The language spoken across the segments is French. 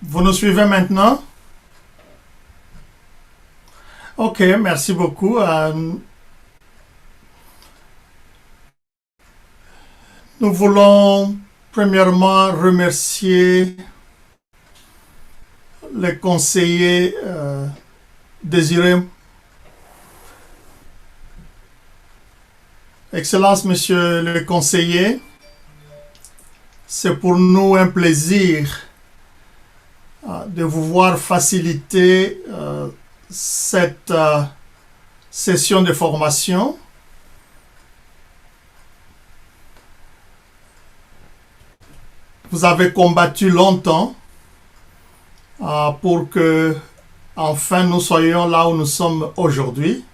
Vous nous suivez maintenant? Ok, merci beaucoup. Nous voulons premièrement remercier les conseillers désirés. Excellence, monsieur le conseiller, c'est pour nous un plaisir de vous voir faciliter cette session de formation. Vous avez combattu longtemps pour que enfin nous soyons là où nous sommes aujourd'hui.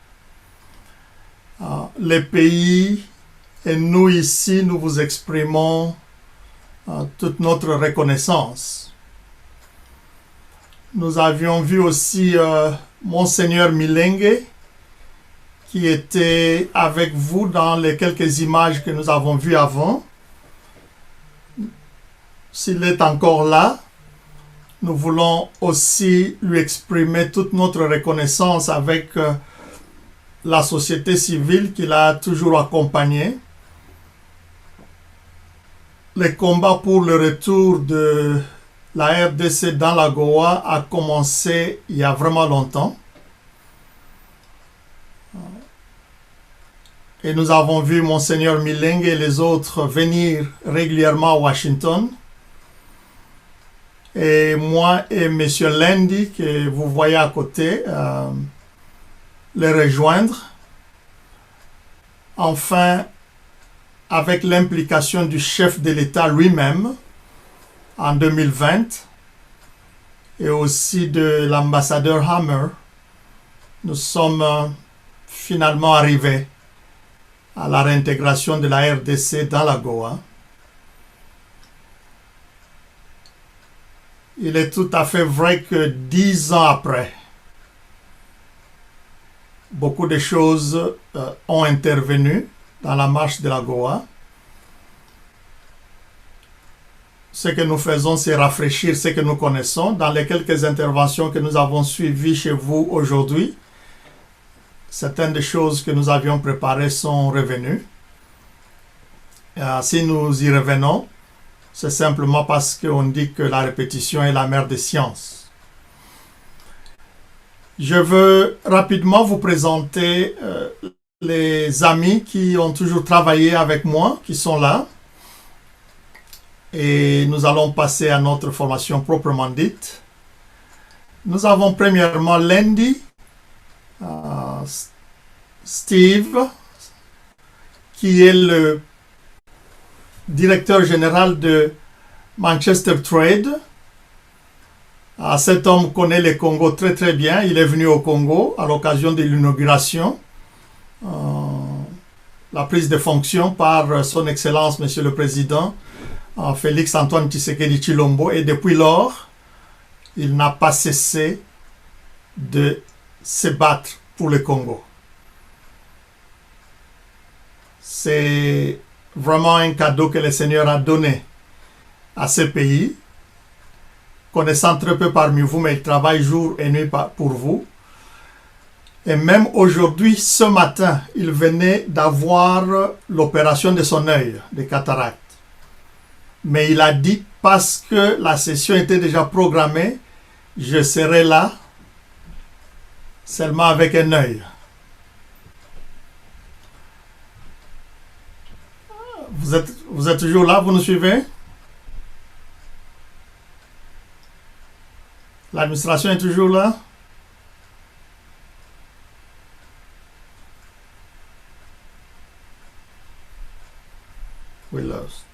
Les pays et nous ici, nous vous exprimons toute notre reconnaissance. Nous avions vu aussi Monseigneur Milenge qui était avec vous dans les quelques images que nous avons vues avant. S'il est encore là, nous voulons aussi lui exprimer toute notre reconnaissance avec la société civile qui l'a toujours accompagné. Le combat pour le retour de la RDC dans l'AGOA a commencé il y a vraiment longtemps. Et nous avons vu Monseigneur Milenge et les autres venir régulièrement à Washington. Et moi et M. Lendi, que vous voyez à côté, les rejoindre. Enfin, avec l'implication du chef de l'État lui-même en 2020 et aussi de l'ambassadeur Hammer, nous sommes finalement arrivés à la réintégration de la RDC dans l'AGOA. Il est tout à fait vrai que 10 ans après, beaucoup de choses ont intervenu dans la marche de l'AGOA. Ce que nous faisons, c'est rafraîchir ce que nous connaissons. Dans les quelques interventions que nous avons suivies chez vous aujourd'hui, certaines des choses que nous avions préparées sont revenues. Si nous y revenons, c'est simplement parce qu'on dit que la répétition est la mère des sciences. Je veux rapidement vous présenter les amis qui ont toujours travaillé avec moi, qui sont là. Et nous allons passer à notre formation proprement dite. Nous avons premièrement Lendi, Steve, qui est le directeur général de Manchester Trade. Cet homme connaît le Congo très très bien. Il est venu au Congo à l'occasion de l'inauguration, la prise de fonction par son Excellence, Monsieur le Président, Félix Antoine Tshisekedi Tshilombo. Et depuis lors, il n'a pas cessé de se battre pour le Congo. C'est vraiment un cadeau que le Seigneur a donné à ce pays, connaissant très peu parmi vous, mais il travaille jour et nuit pour vous. Et même aujourd'hui, ce matin, il venait d'avoir l'opération de son œil, de cataracte. Mais il a dit, parce que la session était déjà programmée, je serai là seulement avec un œil. Vous êtes toujours là, vous nous suivez? L'administration est toujours là? We lost.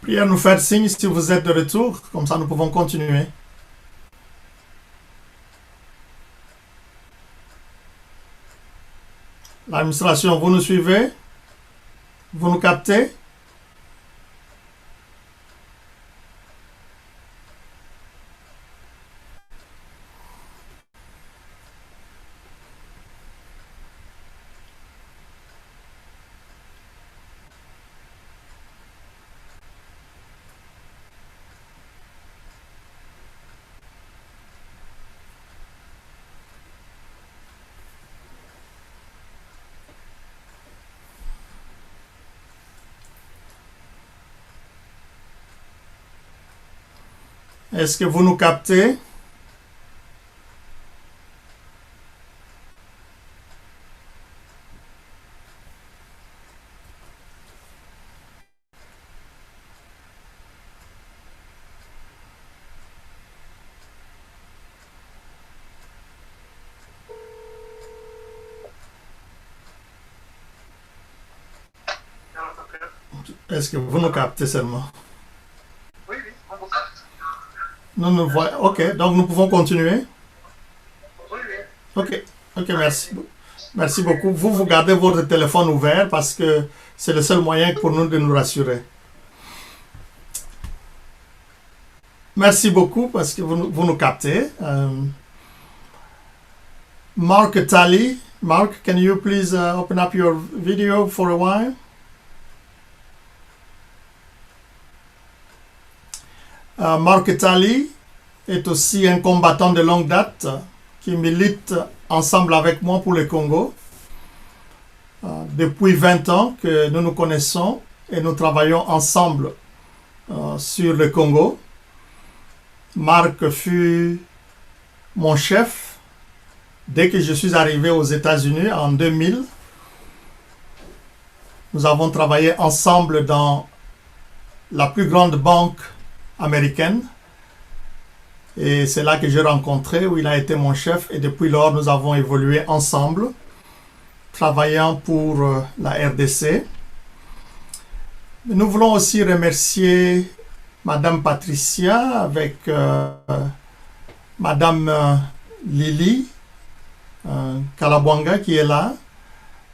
Priez à nous faire signe si vous êtes de retour, comme ça nous pouvons continuer. L'administration, vous nous suivez? Vous nous captez? Est-ce que vous nous captez? Est-ce que vous nous captez seulement? Oui, on vous Nous nous voyons. Ok, donc nous pouvons continuer. Oui, oui. Ok, merci. Merci beaucoup. Vous gardez votre téléphone ouvert parce que c'est le seul moyen pour nous de nous rassurer. Merci beaucoup parce que vous nous captez. Mark Talley. Mark, can you please open up your video for a while? Mark Talley est aussi un combattant de longue date qui milite ensemble avec moi pour le Congo. Depuis 20 ans que nous nous connaissons et nous travaillons ensemble sur le Congo. Marc fut mon chef dès que je suis arrivé aux États-Unis en 2000. Nous avons travaillé ensemble dans la plus grande banque américaine. Et c'est là que j'ai rencontré, où il a été mon chef. Et depuis lors, nous avons évolué ensemble, travaillant pour la RDC. Nous voulons aussi remercier Madame Patricia avec Madame Lily Kalabwanga qui est là,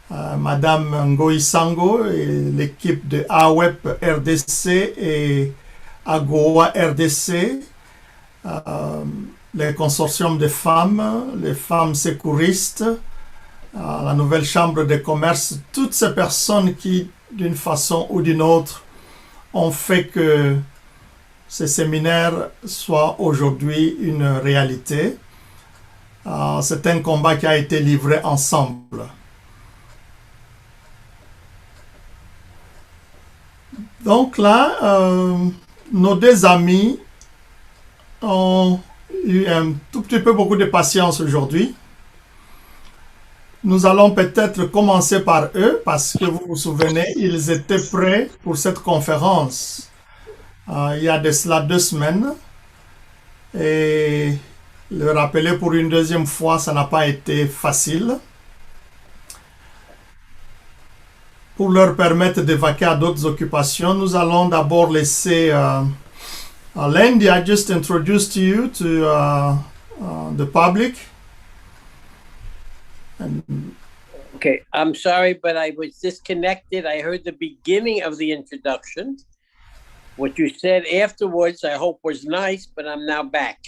Madame Ngoï Sango et l'équipe de AWEP RDC et AGOA RDC, les consortiums de femmes, les femmes secouristes, la nouvelle chambre de commerce, toutes ces personnes qui, d'une façon ou d'une autre, ont fait que ce séminaire soit aujourd'hui une réalité. C'est un combat qui a été livré ensemble. Donc là, nos deux amis ont eu un tout petit peu beaucoup de patience aujourd'hui. Nous allons peut-être commencer par eux parce que vous vous souvenez, ils étaient prêts pour cette conférence il y a de cela 2 semaines. Et le rappeler pour une deuxième fois, ça n'a pas été facile. Pour leur permettre de vaquer à d'autres occupations, nous allons d'abord laisser Landy. I just introduced you to the public. Okay, I'm sorry, but I was disconnected. I heard the beginning of the introduction. What you said afterwards, I hope was nice, but I'm now back.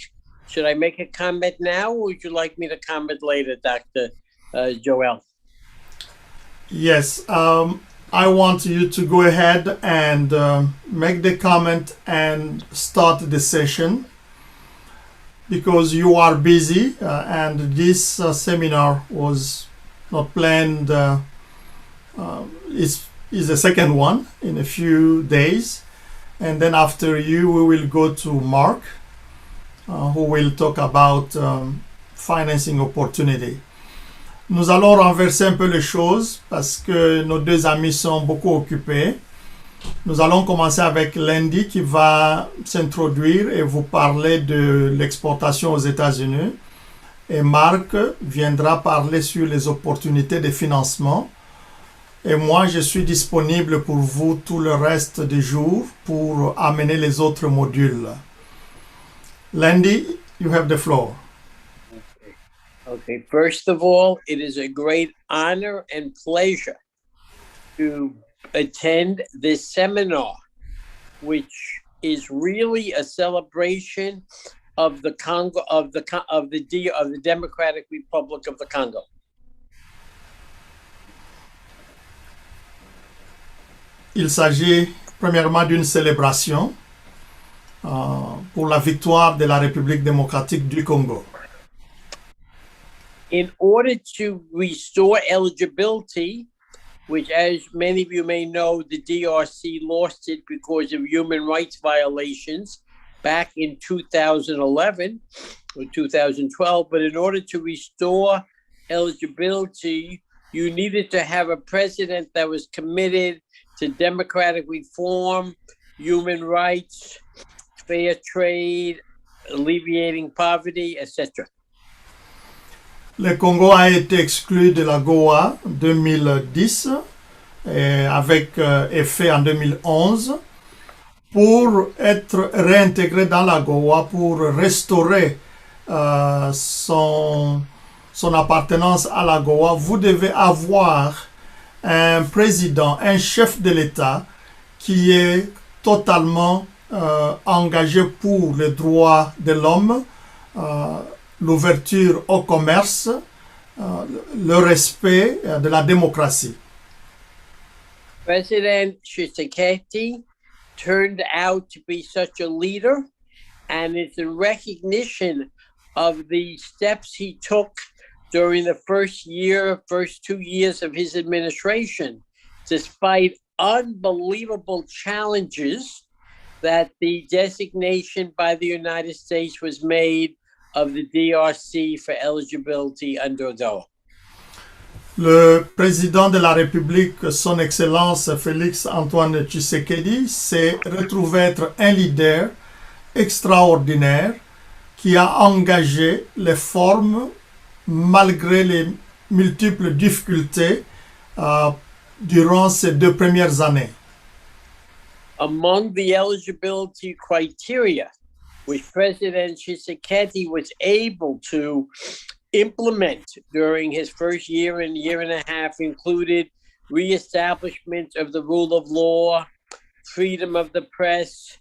Should I make a comment now, or would you like me to comment later, Dr. Joel? Yes, I want you to go ahead and make the comment and start the session because you are busy and this seminar was not planned. Is the second one in a few days, and then after you we will go to Mark who will talk about financing opportunity. Nous allons renverser un peu les choses parce que nos deux amis sont beaucoup occupés. Nous allons commencer avec Landy qui va s'introduire et vous parler de l'exportation aux États-Unis. Et Marc viendra parler sur les opportunités de financement. Et moi, je suis disponible pour vous tout le reste du jour pour amener les autres modules. Landy, you have the floor. Okay, first of all, it is a great honor and pleasure to attend this seminar, which is really a celebration of the Congo of the Democratic Republic of the Congo. Il s'agit premièrement d'une célébration pour la victoire de la République démocratique du Congo. In order to restore eligibility, which, as many of you may know, the DRC lost it because of human rights violations back in 2011 or 2012. But in order to restore eligibility, you needed to have a president that was committed to democratic reform, human rights, fair trade, alleviating poverty, etc. Le Congo a été exclu de la AGOA en 2010 avec effet en 2011 pour être réintégré dans la AGOA pour restaurer son appartenance à la AGOA. Vous devez avoir un président, un chef de l'État qui est totalement engagé pour les droits de l'homme, l'ouverture au commerce, le respect de la démocratie. President Tshisekedi turned out to be such a leader, and it's in recognition of the steps he took during the first 2 years of his administration, despite unbelievable challenges, that the designation by the United States was made of the DRC for eligibility under AGOA. Le président de la République, son Excellence Félix Antoine Tshisekedi, s'est retrouvé être un leader extraordinaire qui a engagé les formes malgré les multiples difficultés durant ces 2 premières années. Among the eligibility criteria, which President Tshisekedi was able to implement during his first year and a half, included reestablishment of the rule of law, freedom of the press,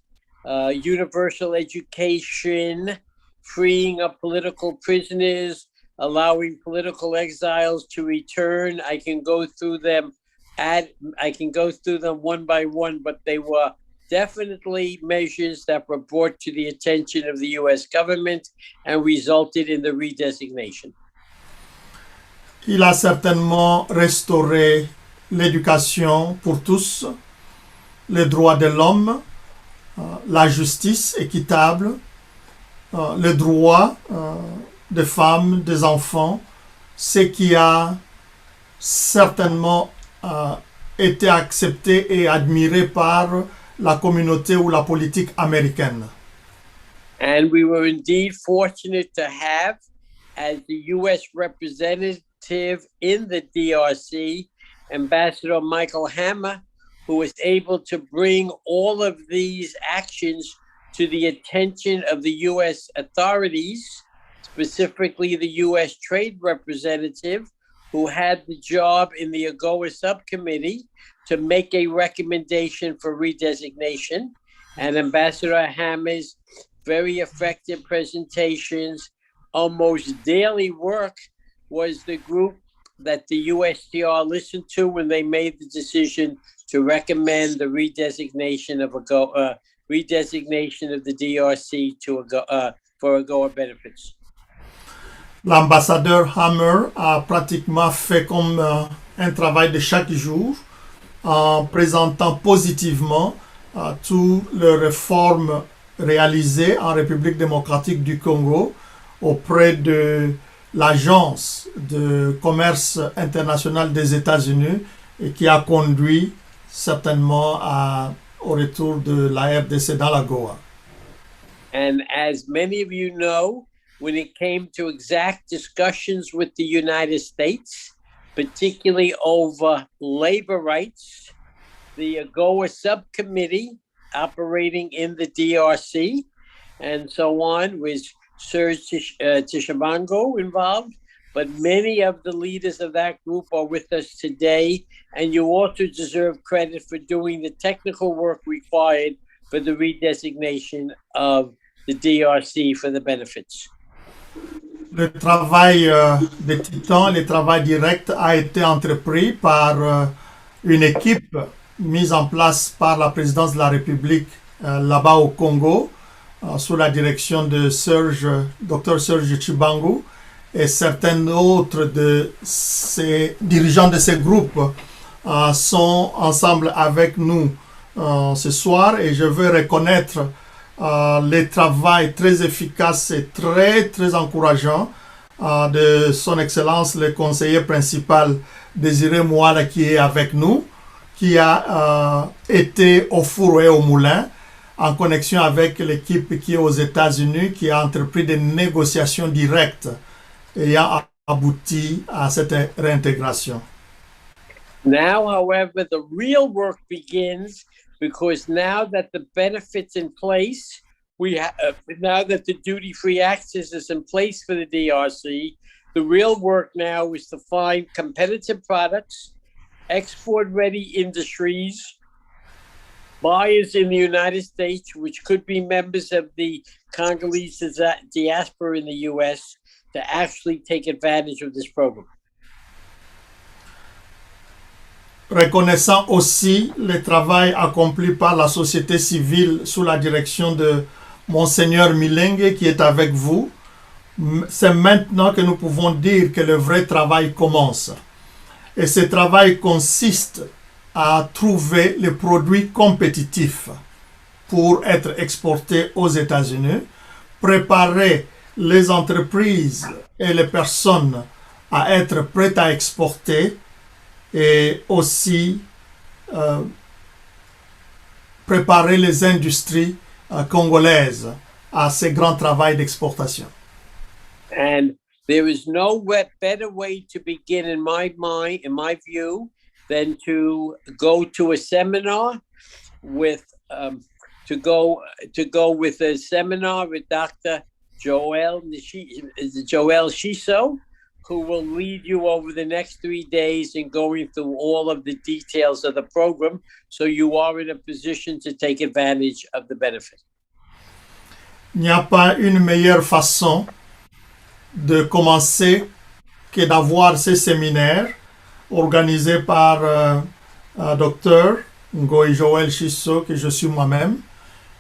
universal education, freeing of political prisoners, allowing political exiles to return. I can go through them one by one, but they were definitely measures that were brought to the attention of the U.S. government and resulted in the redesignation. Il a certainement restauré l'éducation pour tous, les droits de l'homme, la justice équitable, les droits des femmes, des enfants, ce qui a certainement été accepté et admiré par la communauté ou la politique américaine. And we were indeed fortunate to have, as the U.S. representative in the DRC, Ambassador Michael Hammer, who was able to bring all of these actions to the attention of the U.S. authorities, specifically the U.S. Trade Representative, who had the job in the AGOA subcommittee to make a recommendation for redesignation. And Ambassador Hammer's very effective presentations, almost daily work, was the group that the USTR listened to when they made the decision to recommend the redesignation of AGOA, redesignation of the DRC to AGOA, for AGOA benefits. L'ambassadeur Hammer a pratiquement fait comme un travail de chaque jour en présentant positivement toutes les réformes réalisées en République démocratique du Congo auprès de l'Agence de commerce international des États-Unis et qui a conduit certainement au retour de la RDC dans la AGOA. And as many of you know, when it came to exact discussions with the United States, particularly over labor rights, the AGOA subcommittee operating in the DRC and so on, with Serge Tishabango involved, but many of the leaders of that group are with us today, and you also deserve credit for doing the technical work required for the redesignation of the DRC for the benefits. Le travail de titan, le travail direct a été entrepris par une équipe mise en place par la présidence de la République là-bas au Congo, sous la direction de Dr Serge Chibangu, et certains autres de ces dirigeants de ces groupes sont ensemble avec nous ce soir, et je veux reconnaître le travail très efficace et très encourageant de son excellence le conseiller principal Désiré Mouala, qui est avec nous, qui a été au four et au moulin en connexion avec l'équipe qui est aux États-Unis, qui a entrepris des négociations directes ayant abouti à cette réintégration. Now, however, the real work begins, because now that the benefits in place, now that the duty-free access is in place for the DRC, the real work now is to find competitive products, export-ready industries, buyers in the United States, which could be members of the Congolese diaspora in the U.S., to actually take advantage of this program. Reconnaissant aussi le travail accompli par la société civile sous la direction de Monseigneur Milenge qui est avec vous, c'est maintenant que nous pouvons dire que le vrai travail commence. Et ce travail consiste à trouver les produits compétitifs pour être exportés aux États-Unis, préparer les entreprises et les personnes à être prêtes à exporter, et aussi préparer les industries congolaises à ce grand travail d'exportation. And there is no better way to begin, in my mind, in my view, than to go to a seminar with with a seminar with Dr. Joel Shiso, who will lead you over the next 3 days in going through all of the details of the program, so you are in a position to take advantage of the benefit. Il n'y a pas une meilleure façon de commencer que d'avoir ces séminaires organisés par Dr. Ngoy Joel Shiso, que je suis moi-même,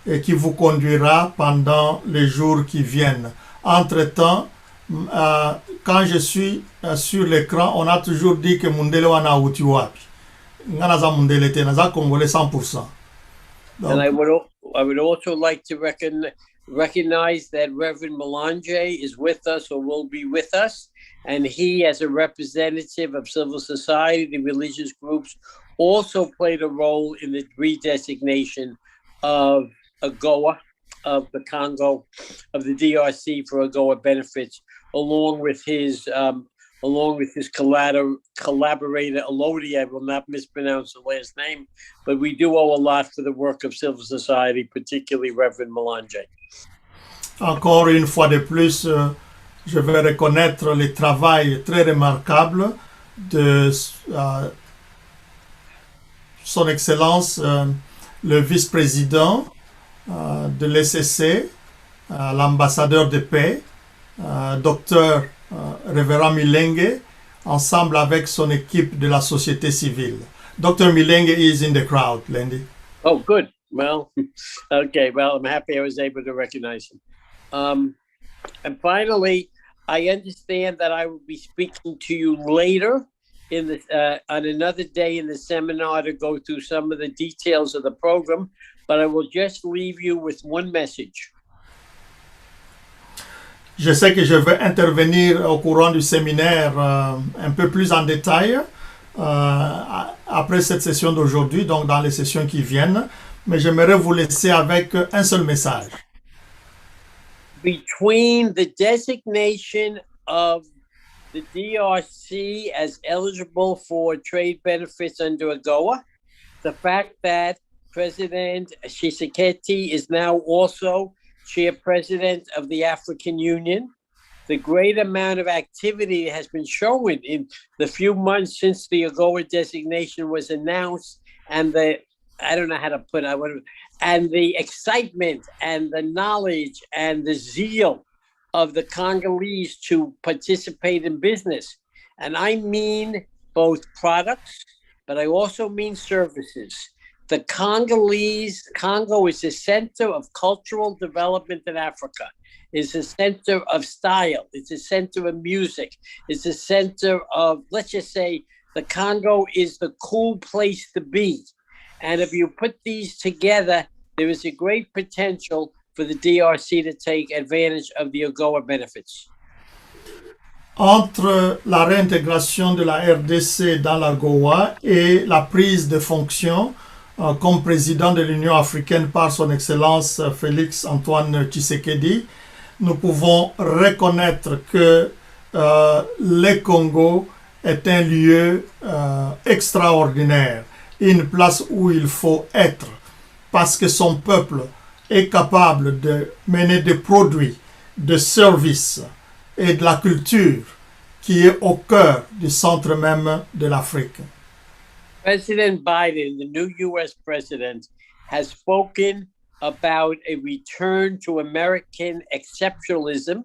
et qui vous conduira pendant les jours qui viennent. Entre-temps, quand je suis sur l'écran, on a toujours dit que Mundele wana uti wapi. Nganaza Mundele te naza Congolais 100%. And I would also like to recognize that Reverend Melange is with us, or will be with us, and he, as a representative of civil society, the religious groups, also played a role in the redesignation of AGOA, of the Congo, of the DRC for AGOA benefits, along with his collaborator Elodie. I will not mispronounce the last name, but we do owe a lot for the work of civil society, particularly Reverend Melange. Encore une fois de plus, je vais reconnaître le travail très remarquable de Son Excellence le vice-président de l'ECC, l'ambassadeur de paix, Dr. Révérend Milenge, ensemble avec son équipe de la société civile. Dr. Milenge is in the crowd, Lendy. Oh, good. Well, okay. Well, I'm happy I was able to recognize him. And finally, I understand that I will be speaking to you later on another day in the seminar to go through some of the details of the program, but I will just leave you with one message. Je sais que je vais intervenir au courant du séminaire un peu plus en détail après cette session d'aujourd'hui, donc dans les sessions qui viennent, mais j'aimerais vous laisser avec un seul message. Between the designation of the DRC as eligible for trade benefits under AGOA, the fact that President Tshisekedi is now also chair president of the African Union, the great amount of activity has been shown in the few months since the AGOA designation was announced, and I don't know how to put it, and the excitement and the knowledge and the zeal of the Congolese to participate in business. And I mean both products, but I also mean services. The Congo is the center of cultural development in Africa. It's a center of style. It's a center of music. It's a center of, let's just say, the Congo is the cool place to be. And if you put these together, there is a great potential for the DRC to take advantage of the AGOA benefits. Entre la réintégration de la RDC dans l'AGOA et la prise de fonction comme président de l'Union africaine par son Excellence Félix Antoine Tshisekedi, nous pouvons reconnaître que le Congo est un lieu extraordinaire, une place où il faut être, parce que son peuple est capable de mener des produits, de services et de la culture qui est au cœur du centre même de l'Afrique. President Biden, the new U.S. president, has spoken about a return to American exceptionalism,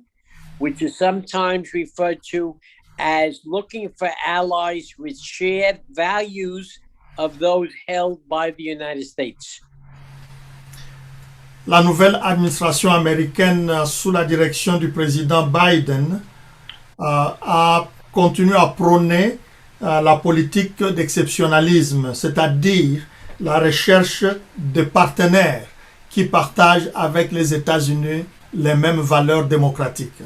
which is sometimes referred to as looking for allies with shared values of those held by the United States. La nouvelle administration américaine sous la direction du président Biden a continué à prôner la politique d'exceptionnalisme, c'est-à-dire la recherche de partenaires qui partagent avec les États-Unis les mêmes valeurs démocratiques.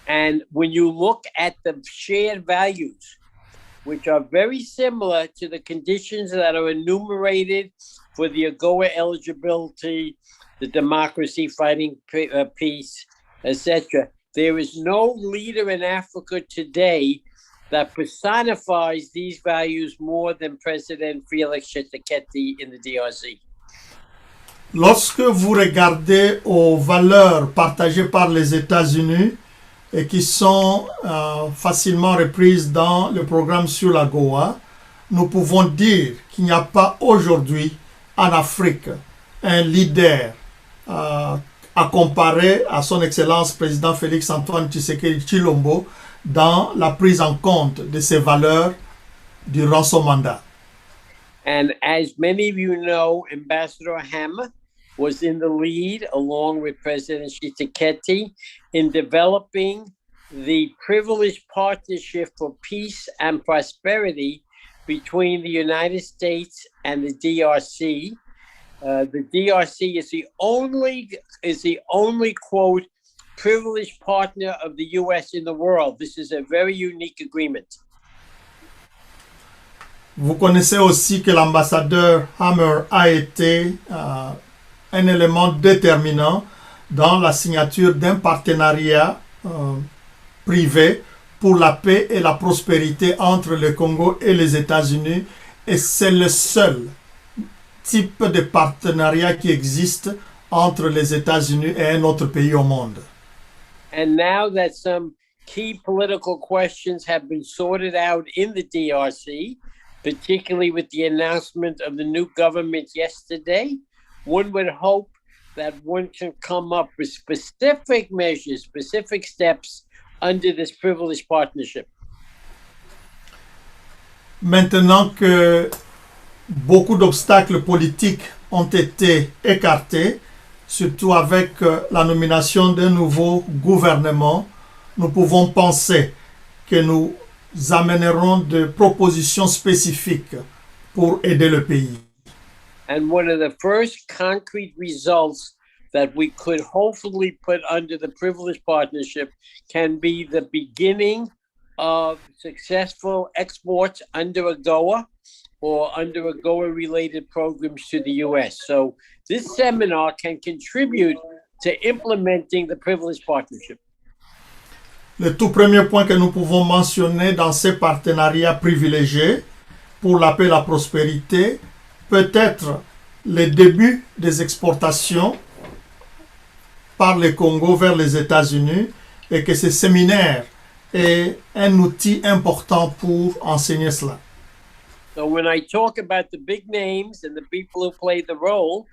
And when you look at the shared values, which are very similar to the conditions that are enumerated for the AGOA eligibility, the democracy, fighting peace, etc., there is no leader in Africa today that personifies these values more than President Felix Tshisekedi in the DRC. Lorsque vous regardez aux valeurs partagées par les États-Unis et qui sont facilement reprises dans le programme sur l'AGOA, nous pouvons dire qu'il n'y a pas aujourd'hui en Afrique un leader à comparer à son Excellence président Félix Antoine Tshisekedi Tshilombo dans la prise en compte de ces valeurs durant son mandat. And as many of you know, Ambassador Hammer was in the lead, along with President Tshisekedi, in developing the privileged partnership for peace and prosperity between the United States and the DRC. The DRC is the only quote privileged partner of the U.S. in the world. This is a very unique agreement. Vous connaissez aussi que l'ambassadeur Hammer a été un élément déterminant dans la signature d'un partenariat privé pour la paix et la prospérité entre le Congo et les États-Unis, et c'est le seul type de partenariat qui existe entre les États-Unis et un autre pays au monde. And now that some key political questions have been sorted out in the DRC, particularly with the announcement of the new government yesterday, one would hope that one can come up with specific measures, specific steps under this privileged partnership. Maintenant que beaucoup d'obstacles politiques ont été écartés, surtout avec la nomination d'un nouveau gouvernement, nous pouvons penser que nous amènerons des propositions spécifiques pour aider le pays. And one of the first concrete results that we could hopefully put under the privileged partnership can be the beginning of successful exports under AGOA or under AGOA-related programs to the U.S. So this seminar can contribute to implementing the privileged partnership. Le tout premier point que nous pouvons mentionner dans ces partenariats privilégiés pour la paix et la prospérité peut être le début des exportations par le Congo vers les États-Unis et que ce séminaire est un outil important pour enseigner cela. So when I talk about the big names and the people who play the role,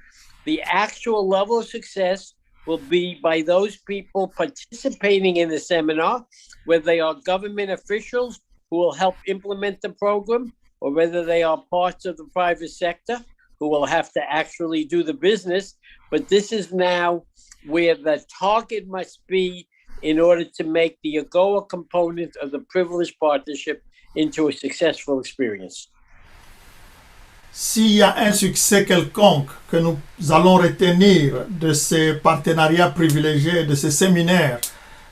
the actual level of success will be by those people participating in the seminar, whether they are government officials who will help implement the program, or whether they are parts of the private sector who will have to actually do the business. But this is now where the target must be in order to make the AGOA component of the privileged partnership into a successful experience. S'il y a un succès quelconque que nous allons retenir de ces partenariats privilégiés, de ces séminaires,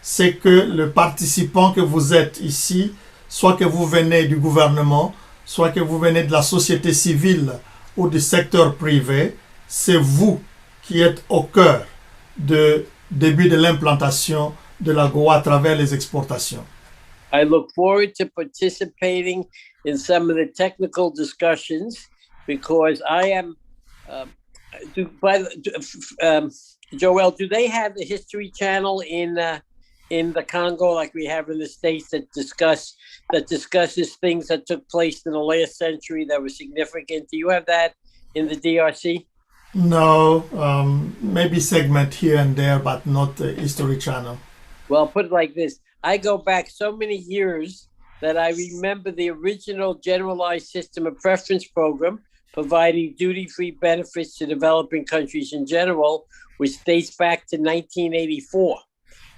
c'est que le participant que vous êtes ici, soit que vous venez du gouvernement, soit que vous venez de la société civile ou du secteur privé, c'est vous qui êtes au cœur du début de l'implantation de l'AGOA à travers les exportations. I look forward to participating in some of the technical discussions because I am. Joel, do they have the History Channel in the Congo like we have in the States that discusses things that took place in the last century that were significant? Do you have that in the DRC? No, maybe segment here and there, but not the History Channel. Well, put it like this. I go back so many years that I remember the original generalized system of preference program providing duty-free benefits to developing countries in general, which dates back to 1984.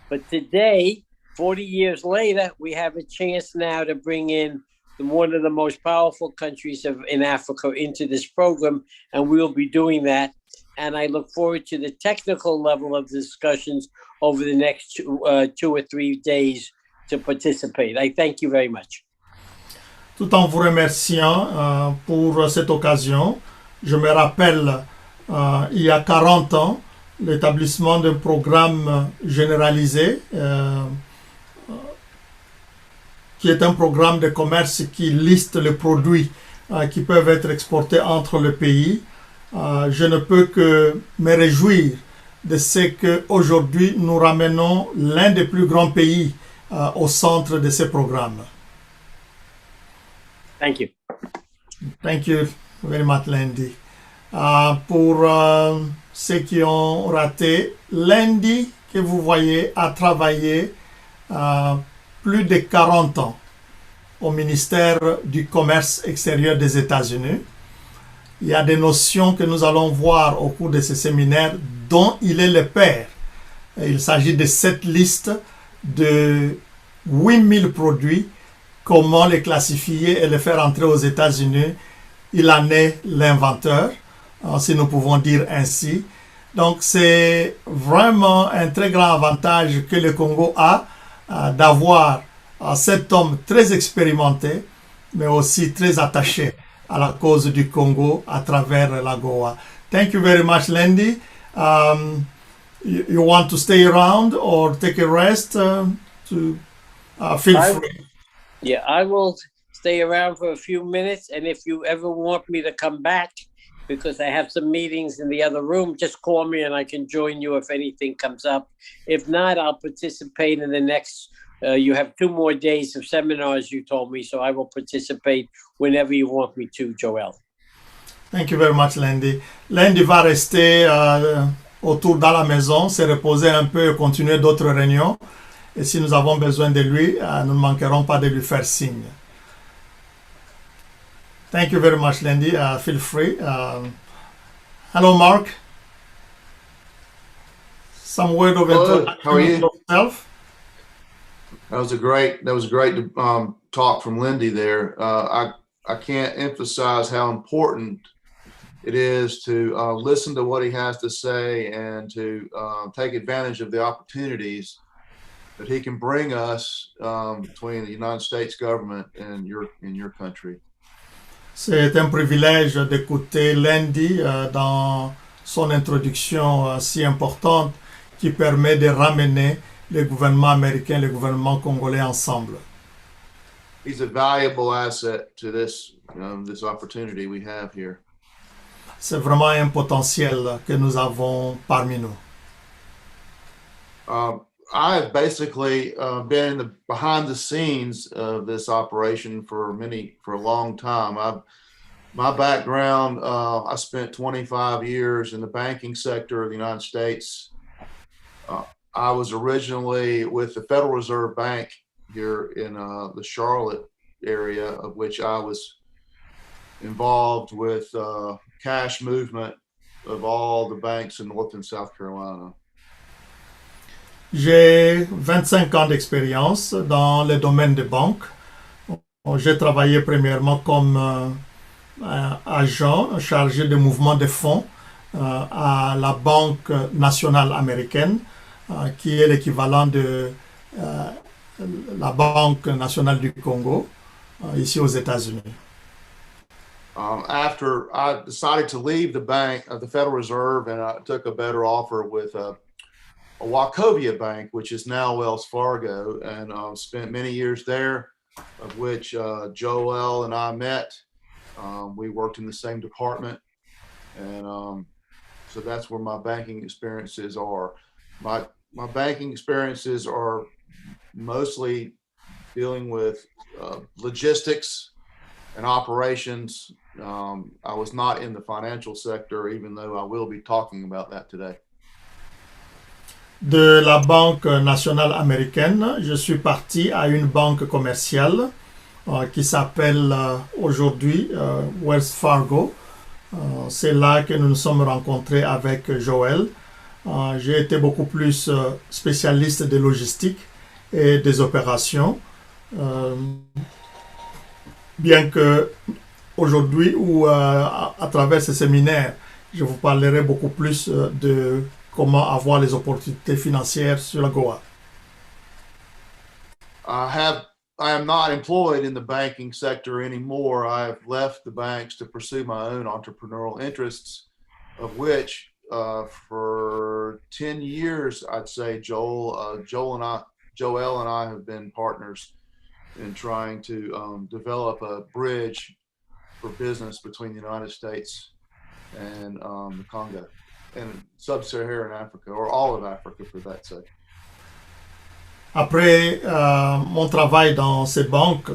But today, 40 years later, we have a chance now to bring in one of the most powerful countries in Africa into this program, and we'll be doing that. And I look forward to the technical level of discussions over the next 2 or 3 days to participate. I thank you very much. Tout en vous remerciant pour cette occasion, je me rappelle il y a 40 ans l'établissement d'un programme généralisé qui est un programme de commerce qui liste les produits qui peuvent être exportés entre les pays. Je ne peux que me réjouir de ce qu'aujourd'hui nous ramenons l'un des plus grands pays au centre de ces programmes. Thank you. Thank you very much, Landy. Pour ceux qui ont raté, Landy, que vous voyez, a travaillé plus de 40 ans au ministère du Commerce extérieur des États-Unis. Il y a des notions que nous allons voir au cours de ce séminaire dont il est le père. Il s'agit de cette liste de 8000 produits, comment les classifier et les faire entrer aux États-Unis. Il en est l'inventeur, si nous pouvons dire ainsi. Donc c'est vraiment un très grand avantage que le Congo a d'avoir cet homme très expérimenté, mais aussi très attaché à la cause du Congo à travers l'AGOA. Thank you very much, Landy. You want to stay around or take a rest? Feel free. Yeah, I will stay around for a few minutes, and if you ever want me to come back, because I have some meetings in the other room, just call me and I can join you if anything comes up. If not, I'll participate in the next. You have 2 more days of seminars, you told me, so I will participate whenever you want me to, Joel. Thank you very much, Landy. Landy va rester autour dans la maison, se reposer un peu et continuer d'autres réunions. Et si nous avons besoin de lui, nous ne manquerons pas de lui faire signe. Thank you very much, Landy. Feel free. Hello, Mark. Some word of introduction. How are you? Yourself? That was a great talk from Lindy there. I can't emphasize how important it is to listen to what he has to say and to take advantage of the opportunities that he can bring us between the United States government and your country. C'est un privilège d'écouter Landy dans son introduction si importante qui permet de ramener le gouvernement américain et le gouvernement congolais ensemble. He's a valuable asset to this opportunity we have here. C'est vraiment un potentiel que nous avons parmi nous. I've basically been in the behind the scenes of this operation for a long time. My background, I spent 25 years in the banking sector of the United States. I was originally with the Federal Reserve Bank here in the Charlotte area, of which I was involved with cash movement of all the banks in North and South Carolina. J'ai 25 ans d'expérience dans le domaine des banques. J'ai travaillé premièrement comme agent chargé de mouvement de fonds à la Banque nationale américaine, qui est l'équivalent de la Banque nationale du Congo, ici aux États-Unis. After I decided to leave the bank, the Federal Reserve, and I took a better offer with a Wachovia Bank, which is now Wells Fargo, and spent many years there, of which Joel and I met. We worked in the same department, and so that's where my banking experiences are. My banking experiences are mostly dealing with logistics and operations. I was not in the financial sector, even though I will be talking about that today. De la Banque nationale américaine, je suis parti à une banque commerciale qui s'appelle aujourd'hui Wells Fargo. C'est là que nous nous sommes rencontrés avec Joël. J'ai été beaucoup plus spécialiste de logistique et des opérations. Bien que aujourd'hui ou à travers ce séminaire, je vous parlerai beaucoup plus de comment avoir les opportunités financières sur l'AGOA. I am not employed in the banking sector anymore. I've left the banks to pursue my own entrepreneurial interests, of which for 10 years, I'd say Joel and I have been partners in trying to develop a bridge for business between the United States and the Congo and sub-Saharan Africa, or all of Africa for that sake. Après mon travail dans ces banques,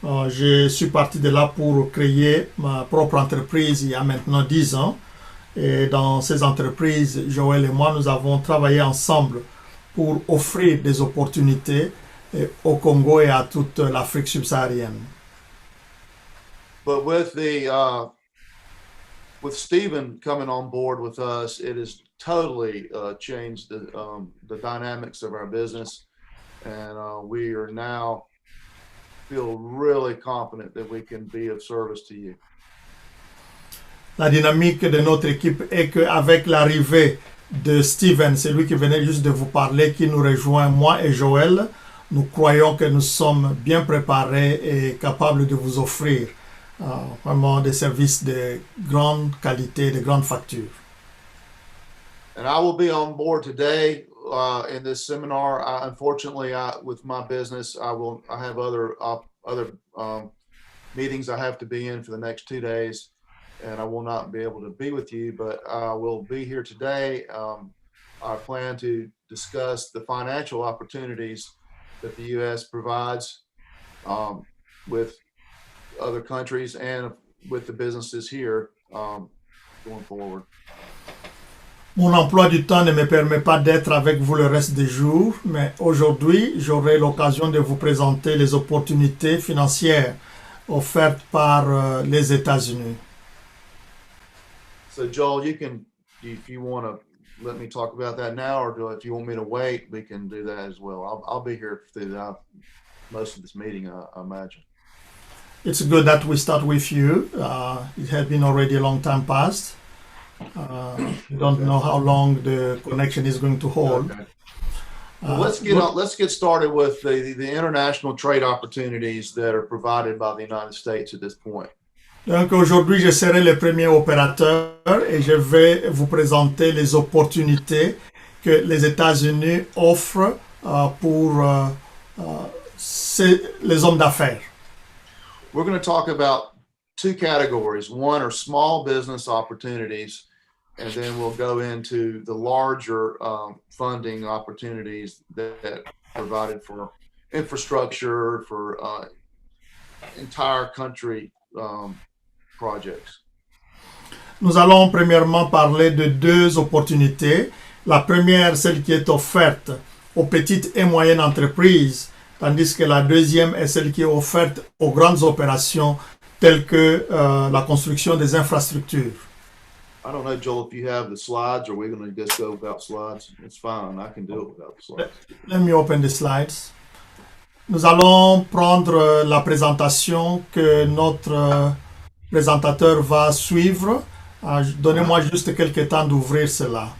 je suis parti de là pour créer ma propre entreprise il y a maintenant 10 ans. Et dans ces entreprises, Joël et moi, nous avons travaillé ensemble pour offrir des opportunités au Congo et à toute l'Afrique subsaharienne. But with Stephen coming on board with us, it has totally changed the dynamics of our business, and we are now feel really confident that we can be of service to you. La dynamique de notre équipe est qu'avec l'arrivée de Steven, c'est lui qui venait juste de vous parler, qui nous rejoint, moi et Joël, nous croyons que nous sommes bien préparés et capables de vous offrir vraiment des services de grande qualité, de grande facture. And I will be on board today in this seminar. Unfortunately, with my business, I have other meetings I have to be in for the next 2 days, and I will not be able to be with you, but I will be here today. I plan to discuss the financial opportunities that the U.S. provides with other countries and with the businesses here going forward. Mon emploi du temps ne me permet pas d'être avec vous le reste des jours, mais aujourd'hui, j'aurai l'occasion de vous présenter les opportunités financières offertes par les États-Unis. So Joel, you can, if you want to let me talk about that now, or if you want me to wait, we can do that as well. I'll be here through most of this meeting, I imagine. It's good that we start with you. It had been already a long time past. We don't know how long the connection is going to hold. Okay. Well, let's get started with the international trade opportunities that are provided by the United States at this point. Donc aujourd'hui, je serai le premier opérateur et je vais vous présenter les opportunités que les États-Unis offrent pour les hommes d'affaires. We're going to talk about two categories. One are small business opportunities and then we'll go into the larger funding opportunities that provided for infrastructure, for entire country projects. Nous allons premièrement parler de deux opportunités. La première, celle qui est offerte aux petites et moyennes entreprises, tandis que la deuxième est celle qui est offerte aux grandes opérations telles que la construction des infrastructures. I don't know, Joel, if you have the slides, or we're going to just go without slides. It's fine. I can do it without the slides. Let me open the slides. Nous allons prendre la présentation que notre présentateur va suivre. Donnez-moi juste quelques temps d'ouvrir cela.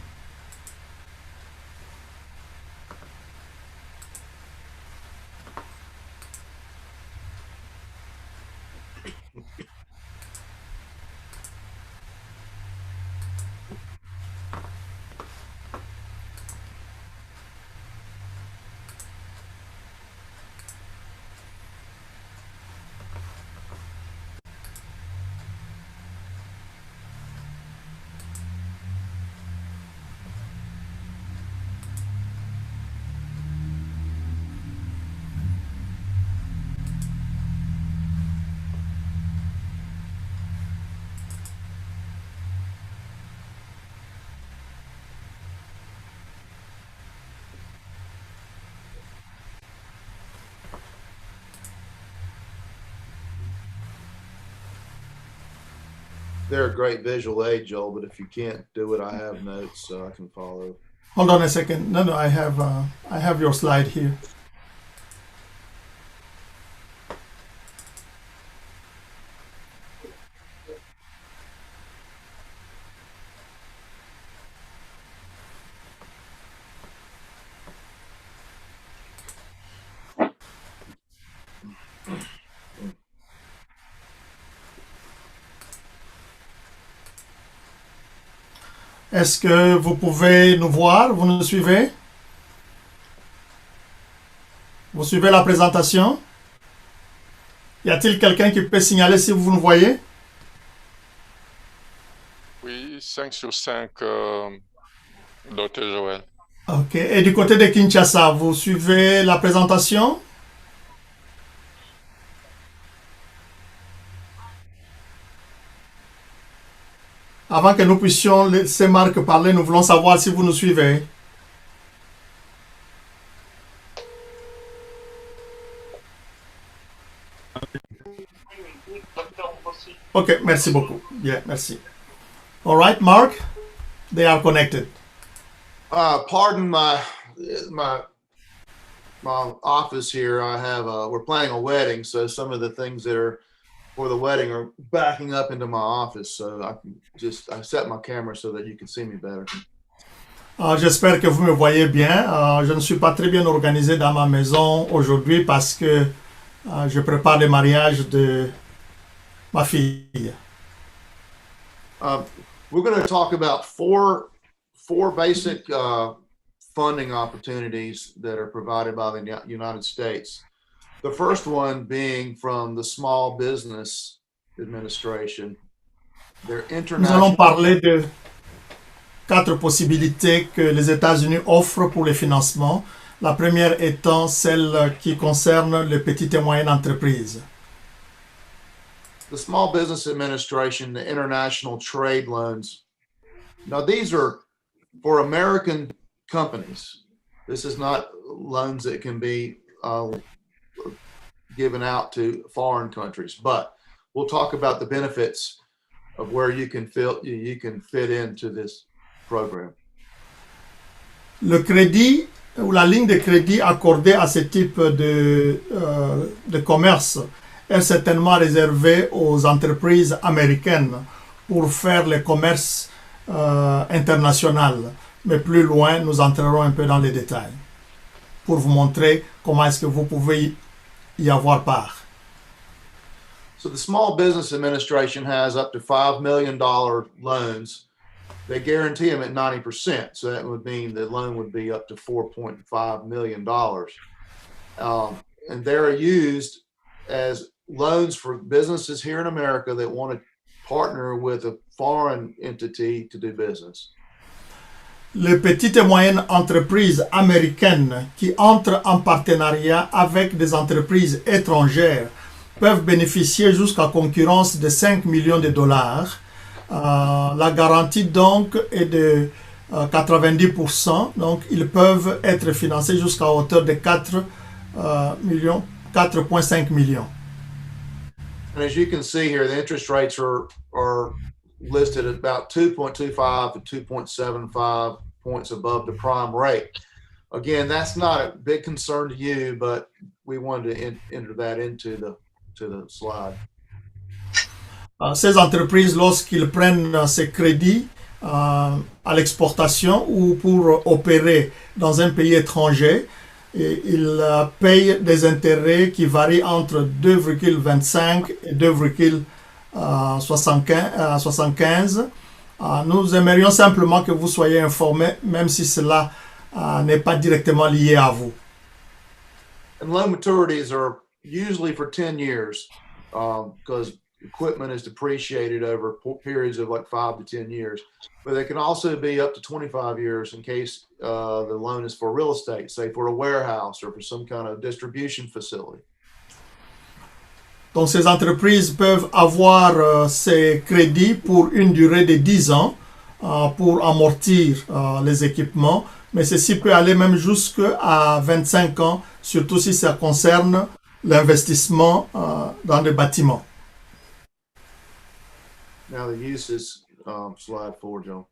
They're a great visual aid, Joel, but if you can't do it, I have notes so I can follow. Hold on a second. No, I have your slide here. Est-ce que vous pouvez nous voir? Vous nous suivez? Vous suivez la présentation? Y a-t-il quelqu'un qui peut signaler si vous nous voyez? Oui, 5 sur 5, Dr. Joël. Ok. Et du côté de Kinshasa, vous suivez la présentation? Avant que nous puissions laisser Marc parler, nous voulons savoir si vous nous suivez. Ok, merci beaucoup. Bien, merci. All right, Mark, they are connected. Pardon my office here. I have we're planning a wedding, so some of the things that are for the wedding are backing up into my office. So I set my camera so that you can see me better. J'espère que vous me voyez bien. Je ne suis pas très bien organisé dans ma maison aujourd'hui parce que je prépare le mariage de ma fille. We're going to talk about four basic funding opportunities that are provided by the United States. The first one being from the Small Business Administration. Nous allons parler de 4 possibilités que les États-Unis offrent pour les financements. La première étant celle qui concerne les petites et moyennes entreprises. The Small Business Administration, the international trade loans. Now, these are for American companies. This is not loans that can be given out to foreign countries, but we'll talk about the benefits of where you can fit into this program. Le crédit ou la ligne de crédit accordée à ce type de commerce est certainement réservée aux entreprises américaines pour faire le commerce international. Mais plus loin, nous entrerons un peu dans les détails pour vous montrer comment est-ce que vous pouvez y avoir part. So the Small Business Administration has up to $5 million loans. They guarantee them at 90%. So that would mean the loan would be up to $4.5 million. And they're used as loans for businesses here in America that want to partner with a foreign entity to do business. Les petites et moyennes entreprises américaines qui entrent en partenariat avec des entreprises étrangères peuvent bénéficier jusqu'à concurrence de 5 millions de dollars. La garantie donc est de 90%, donc ils peuvent être financés jusqu'à hauteur de 4,5 millions. And as you can see here, the interest rates are listed at about 2.25 to 2.75 points above the prime rate. Again, that's not a big concern to you, but we wanted to enter that into the slide. Ces entreprises, lorsqu'ils prennent ces crédits à l'exportation ou pour opérer dans un pays étranger, ils payent des intérêts qui varient entre 2,25 et 2,75. Nous aimerions simplement que vous soyez informés, même si cela n'est pas directement lié à vous. And loan maturities are usually for 10 years because equipment is depreciated over periods of like 5 to 10 years. But they can also be up to 25 years in case the loan is for real estate, say for a warehouse or for some kind of distribution facility. Donc, ces entreprises peuvent avoir ces crédits pour une durée de 10 ans pour amortir les équipements, mais ceci peut aller même jusqu'à 25 ans, surtout si ça concerne l'investissement dans des bâtiments. Now the uses, slide 4, Joe.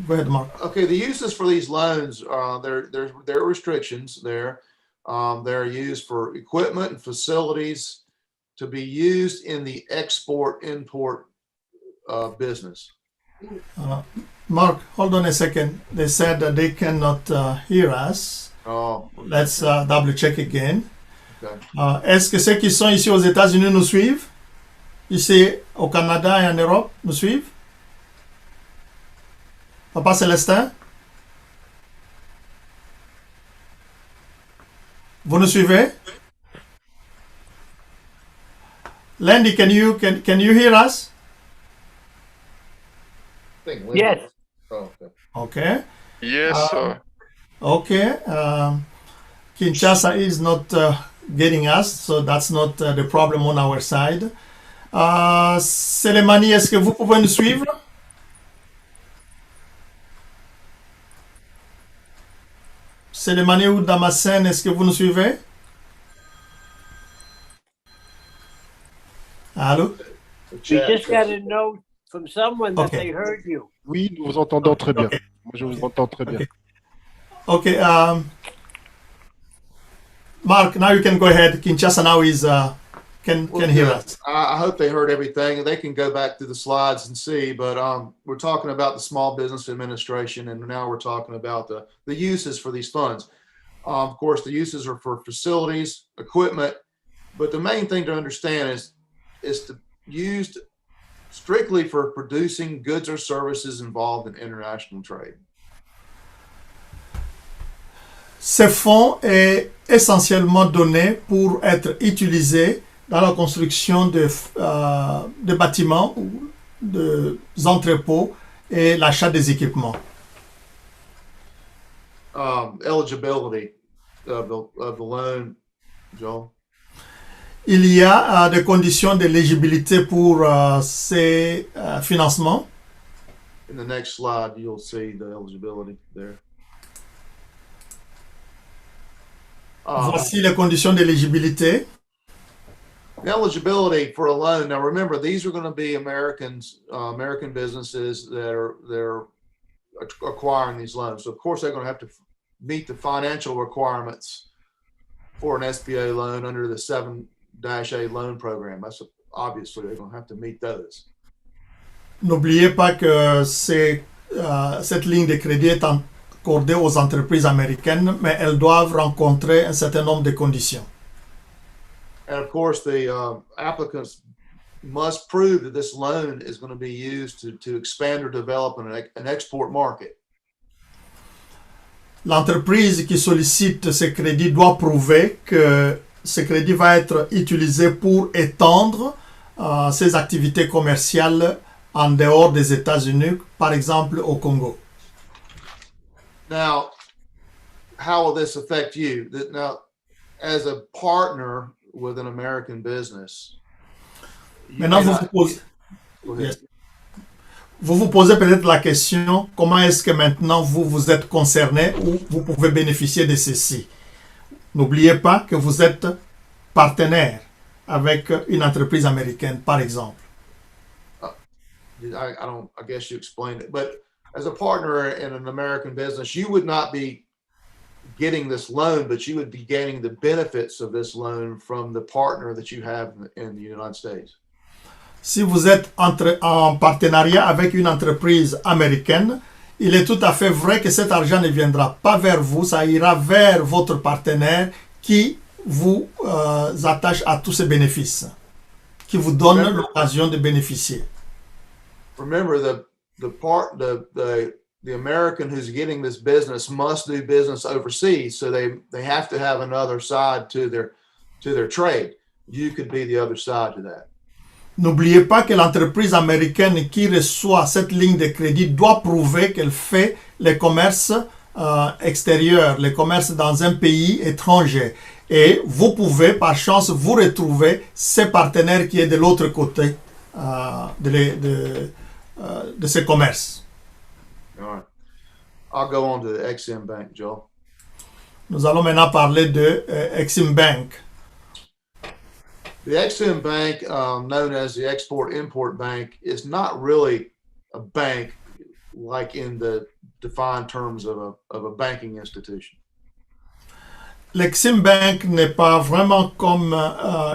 Go ahead, Mark. Okay, the uses for these loans, there are restrictions there. They're used for equipment and facilities to be used in the export-import business. Mark, hold on a second. They said that they cannot hear us. Oh, Let's double check again. okay. Est-ce que ceux qui sont ici aux États-Unis nous suivent? Ici au Canada et en Europe nous suivent? Papa Célestin? Vous nous suivez? Landy, can you hear us? I think Linda- Yes. Oh, okay. Okay. Yes, sir. Okay. Kinshasa is not getting us, so that's not the problem on our side. Selemani, est-ce que vous pouvez nous suivre? Selemani ou Damascène, est-ce que vous nous suivez? Allô? The We chat just got says- a note from someone that Okay. they heard you. Oui, nous vous entendons très bien. Okay. Moi, je vous entends très bien. Okay. Okay. Mark, now you can go ahead. Kinshasa now is can hear us. I hope they heard everything. They can go back to the slides and see, but we're talking about the Small Business Administration, and now we're talking about the uses for these funds. Of course, the uses are for facilities, equipment, but the main thing to understand is to used strictly for producing goods or services involved in international trade. Ces fonds est essentiellement donné pour être utilisé dans la construction de bâtiments, des entrepôts et l'achat des équipements. Eligibility of the loan, Joel. Il y a des conditions d'éligibilité pour ces financements. In the next slide, you'll see the eligibility there. Voici les conditions d'éligibilité. The eligibility for a loan. Now, remember, these are going to be Americans, American businesses they're acquiring these loans. So, of course, they're going to have to meet the financial requirements for an SBA loan under the 7-A loan program. That's obviously they're going to have to meet those. N'oubliez pas que cette ligne de crédit est accordée aux entreprises américaines, mais elles doivent rencontrer un certain nombre de conditions. And of course, the applicants must prove that this loan is going to be used to expand or develop an export market. l'entreprise qui sollicite ce crédit doit prouver que ce crédit va être utilisé pour étendre ses activités commerciales en dehors des États-Unis, par exemple au Congo. Now, how will this affect you? Now, as a partner with an American business, you Maintenant, may vous not- vous posez, Go ahead. Yes. Vous vous posez peut-être la question, comment est-ce que maintenant vous êtes concerné ou vous pouvez bénéficier de ceci? N'oubliez pas que vous êtes partenaire avec une entreprise américaine, par exemple. I guess you explained it, but as a partner in an American business, you would not be getting this loan, but you would be gaining the benefits of this loan from the partner that you have in the United States. Si vous êtes en partenariat avec une entreprise américaine, il est tout à fait vrai que cet argent ne viendra pas vers vous, ça ira vers votre partenaire qui vous attache à tous ces bénéfices, qui vous donne l'occasion de bénéficier. Remember, the American who's getting this business must do business overseas, so they have to have another side to their trade. You could be the other side to that. N'oubliez pas que l'entreprise américaine qui reçoit cette ligne de crédit doit prouver qu'elle fait les commerces extérieurs, les commerces dans un pays étranger. Et vous pouvez, par chance, vous retrouver ces partenaires qui est de l'autre côté de ces commerces. All right. I'll go on to Ex-Im Bank, Joel. Nous allons maintenant parler de Ex-Im Bank. The Ex-Im Bank, known as the Export-Import Bank, is not really a bank like in the defined terms of a banking institution. L'Ex-Im Bank n'est pas vraiment comme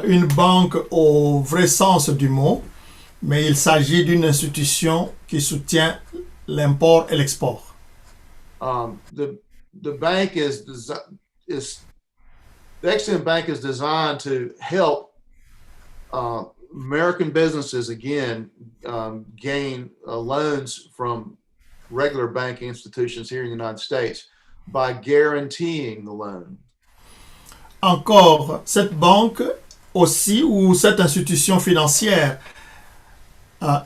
une banque au vrai sens du mot, mais il s'agit d'une institution qui soutient l'import et l'export. The bank the Ex-Im Bank is designed to help American businesses again gain loans from regular banking institutions here in the United States by guaranteeing the loan. Encore, cette banque aussi ou cette institution financière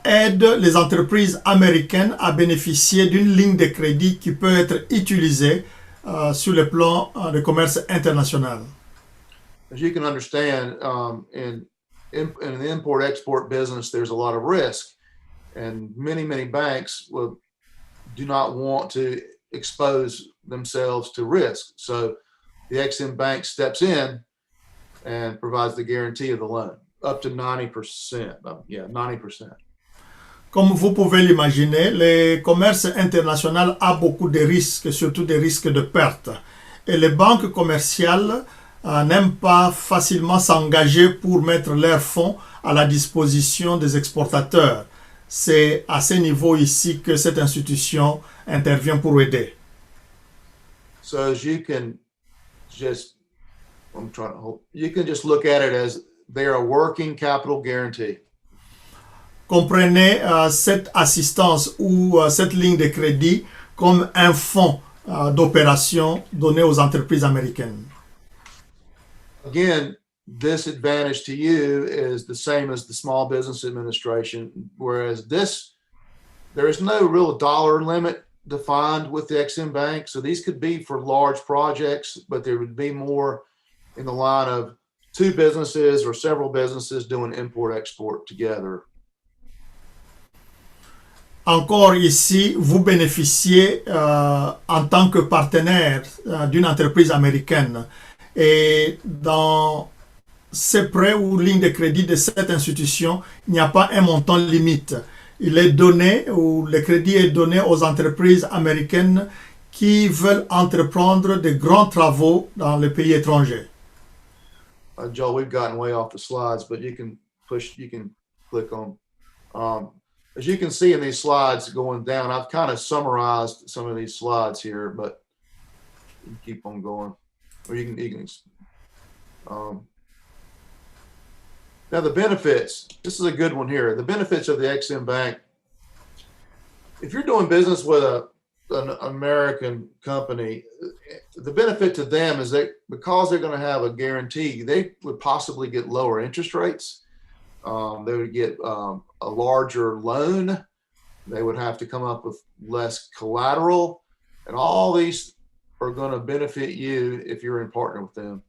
aide les entreprises américaines à bénéficier d'une ligne de crédit qui peut être utilisée sur le plan de commerce international. As you can understand, in an import-export business, there's a lot of risk, and many banks do not want to expose themselves to risk. So the Ex-Im Bank steps in and provides the guarantee of the loan, up to 90%. 90%. Comme vous pouvez l'imaginer, le commerce international a beaucoup de risques, surtout des risques de perte. Et les banques commerciales n'aiment pas facilement s'engager pour mettre leurs fonds à la disposition des exportateurs. C'est à ce niveau ici que cette institution intervient pour aider. So as you can just look at it as they're a working capital guarantee. Comprenez cette assistance ou cette ligne de crédit comme un fonds d'opération donné aux entreprises américaines. Again, this advantage to you is the same as the Small Business Administration, whereas there is no real dollar limit defined with the Ex-Im Bank. So these could be for large projects, but there would be more in the line of two businesses or several businesses doing import-export together. Encore ici, vous bénéficiez en tant que partenaire d'une entreprise américaine. Et dans ces prêts ou lignes de crédit de cette institution, il n'y a pas un montant limite. Il est donné, ou le crédit est donné aux entreprises américaines qui veulent entreprendre de grands travaux dans les pays étrangers. Joel, we've gotten way off the slides, but you can click on. As you can see in these slides going down, I've kind of summarized some of these slides here, but you can keep on going. Or you can now the benefits. This is a good one here. The benefits of the Ex-Im Bank. If you're doing business with a an American company, the benefit to them is that because they're going to have a guarantee, they would possibly get lower interest rates. They would get a larger loan. They would have to come up with less collateral, and all these are going to benefit you if you're in partner with them.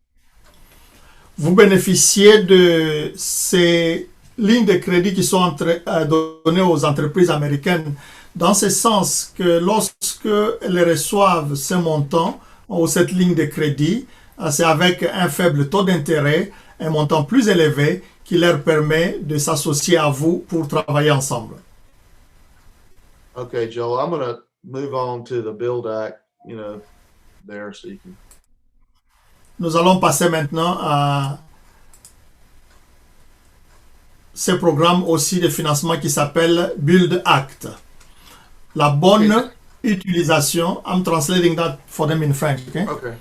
Vous bénéficiez de ces lignes de crédit qui sont données aux entreprises américaines dans ce sens que lorsque elles reçoivent ce montant ou cette ligne de crédit, c'est avec un faible taux d'intérêt, un montant plus élevé qui leur permet de s'associer à vous pour travailler ensemble. Okay, Joel, I'm going to move on to the Build Act, there so you can. Nous allons passer maintenant à ce programme aussi de financement qui s'appelle Build Act. La bonne utilisation, I'm translating that for them in French, okay? Okay.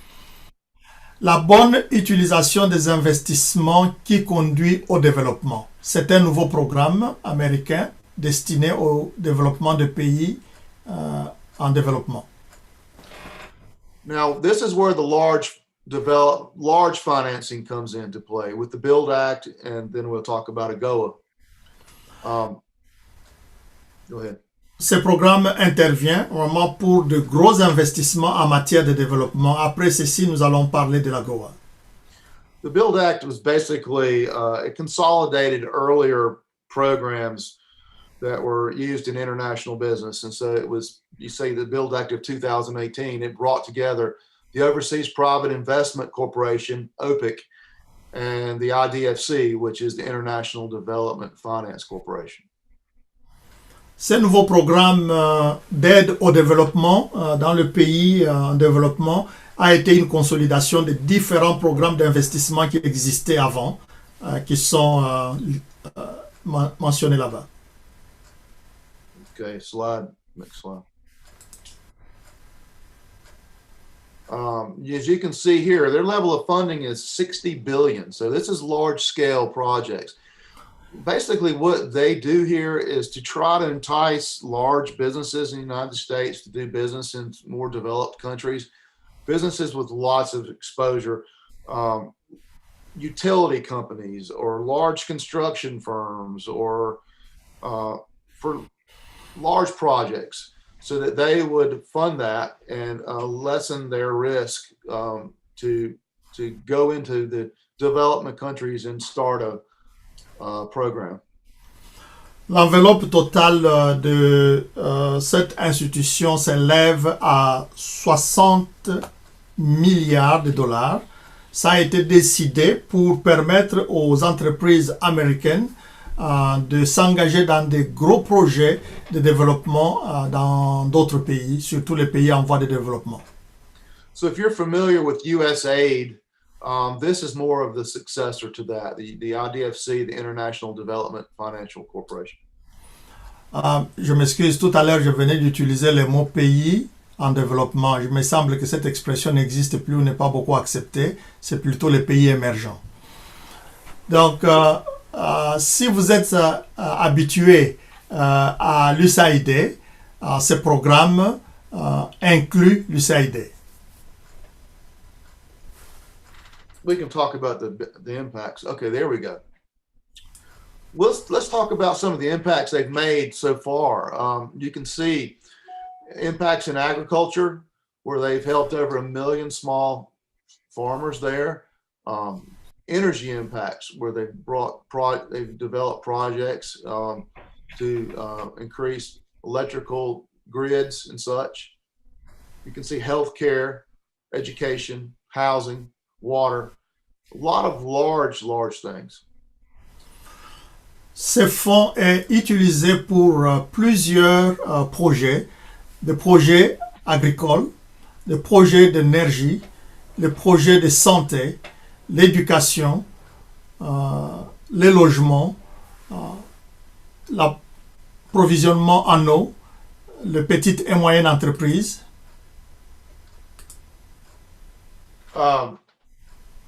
La bonne utilisation des investissements qui conduit au développement. C'est un nouveau programme américain destiné au développement de pays en développement. Now, this is where the large financing comes into play with the Build Act, and then we'll talk about AGOA. Go ahead. Ce programme intervient vraiment pour de gros investissements en matière de développement. Après ceci, nous allons parler de l'AGOA. The Build Act was basically, it consolidated earlier programs that were used in international business. And so it was, you say the Build Act of 2018, it brought together the Overseas Private Investment Corporation, OPIC, and the IDFC, which is the International Development Finance Corporation. Ce nouveau programme d'aide au développement dans le pays en développement a été une consolidation de différents programmes d'investissement qui existaient avant, qui sont mentionnés là-bas. Okay, next slide. As you can see here, their level of funding is $60 billion. So this is large-scale projects. Basically, what they do here is to try to entice large businesses in the United States to do business in more developed countries, businesses with lots of exposure, utility companies or large construction firms or for large projects, so that they would fund that and lessen their risk to go into the development countries and start a program. L'enveloppe totale de cette institution s'élève à 60 milliards de dollars. Ça a été décidé pour permettre aux entreprises américaines de s'engager dans des gros projets de développement dans d'autres pays, surtout les pays en voie de développement. So if you're familiar with USAID, this is more of the successor to that, the IDFC, the International Development Financial Corporation. Je m'excuse, tout à l'heure, je venais d'utiliser le mot pays en développement. Il me semble que cette expression n'existe plus ou n'est pas beaucoup acceptée. C'est plutôt les pays émergents. Donc, si vous êtes habitué à l'USAID, ce programme inclut l'USAID. We can talk about the impacts. Okay, there we go. Let's talk about some of the impacts they've made so far. You can see impacts in agriculture, where they've helped over 1 million small farmers there. Energy impacts, where they've developed projects to increase electrical grids and such. You can see healthcare, education, housing, water, a lot of large things. Ce fonds est utilisé pour plusieurs projets, des projets agricoles, des projets d'énergie, des projets de santé, l'éducation, les logements, l'approvisionnement en eau, les petites et moyennes entreprises.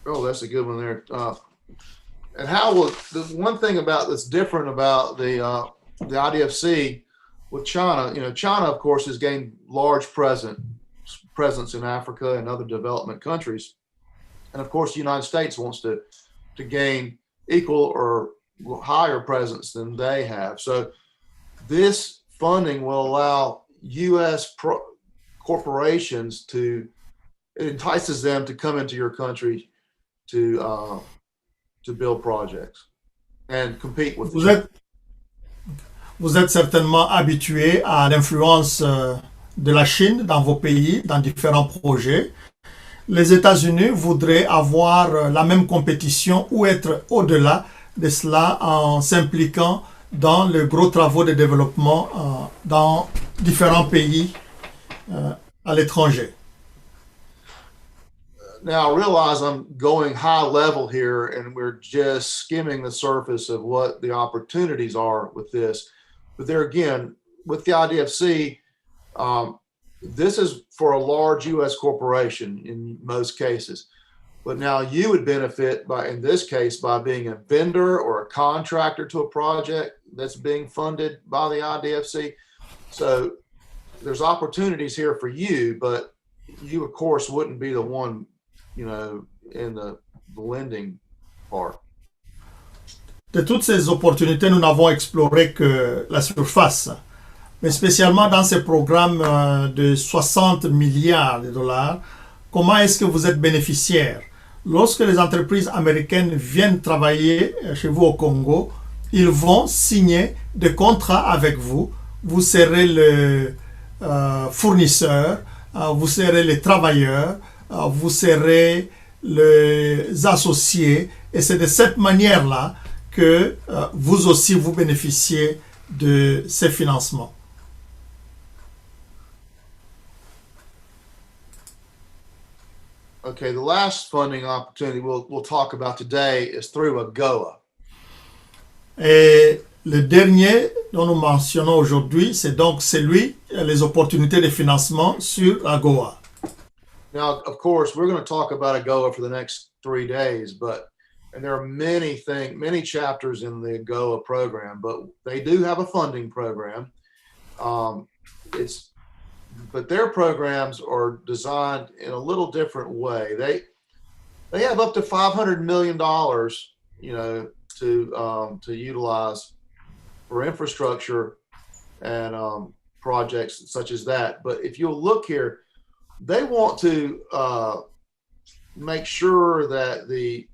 Oh, that's a good one there. And how will the one thing about that's different about the IDFC, with China, China, of course, has gained large presence in Africa and other development countries. And of course, the United States wants to gain equal or higher presence than they have. So this funding will allow U.S. corporations it entices them to come into your country to build projects and compete with Vous êtes certainement habitué à l'influence de la Chine dans vos pays, dans différents projets. Les États-Unis voudraient avoir la même compétition ou être au-delà de cela en s'impliquant dans les gros travaux de développement dans différents pays à l'étranger. Now, I realize I'm going high level here and we're just skimming the surface of what the opportunities are with this. But there again, with the IDFC, this is for a large U.S. corporation in most cases. But now you would benefit in this case, by being a vendor or a contractor to a project that's being funded by the IDFC. So there's opportunities here for you, but you, of course, wouldn't be the one, in the lending part. De toutes ces opportunités, nous n'avons exploré que la surface. Mais spécialement dans ces programmes de 60 milliards de dollars, comment est-ce que vous êtes bénéficiaire? Lorsque les entreprises américaines viennent travailler chez vous au Congo, ils vont signer des contrats avec vous. Vous serez le fournisseur, vous serez les travailleurs, vous serez les associés. Et c'est de cette manière-là que vous aussi vous bénéficiez de ces financements. Okay, the last funding opportunity we'll talk about today is through AGOA. Et le dernier dont nous mentionnons aujourd'hui, c'est donc les opportunités de financement sur AGOA. Now, of course, we're going to talk about AGOA for the next 3 days, and there are many chapters in the AGOA program, but they do have a funding program. But their programs are designed in a little different way. They have up to $500 million, to utilize for infrastructure and projects such as that. But if you'll look here, they want to make sure that the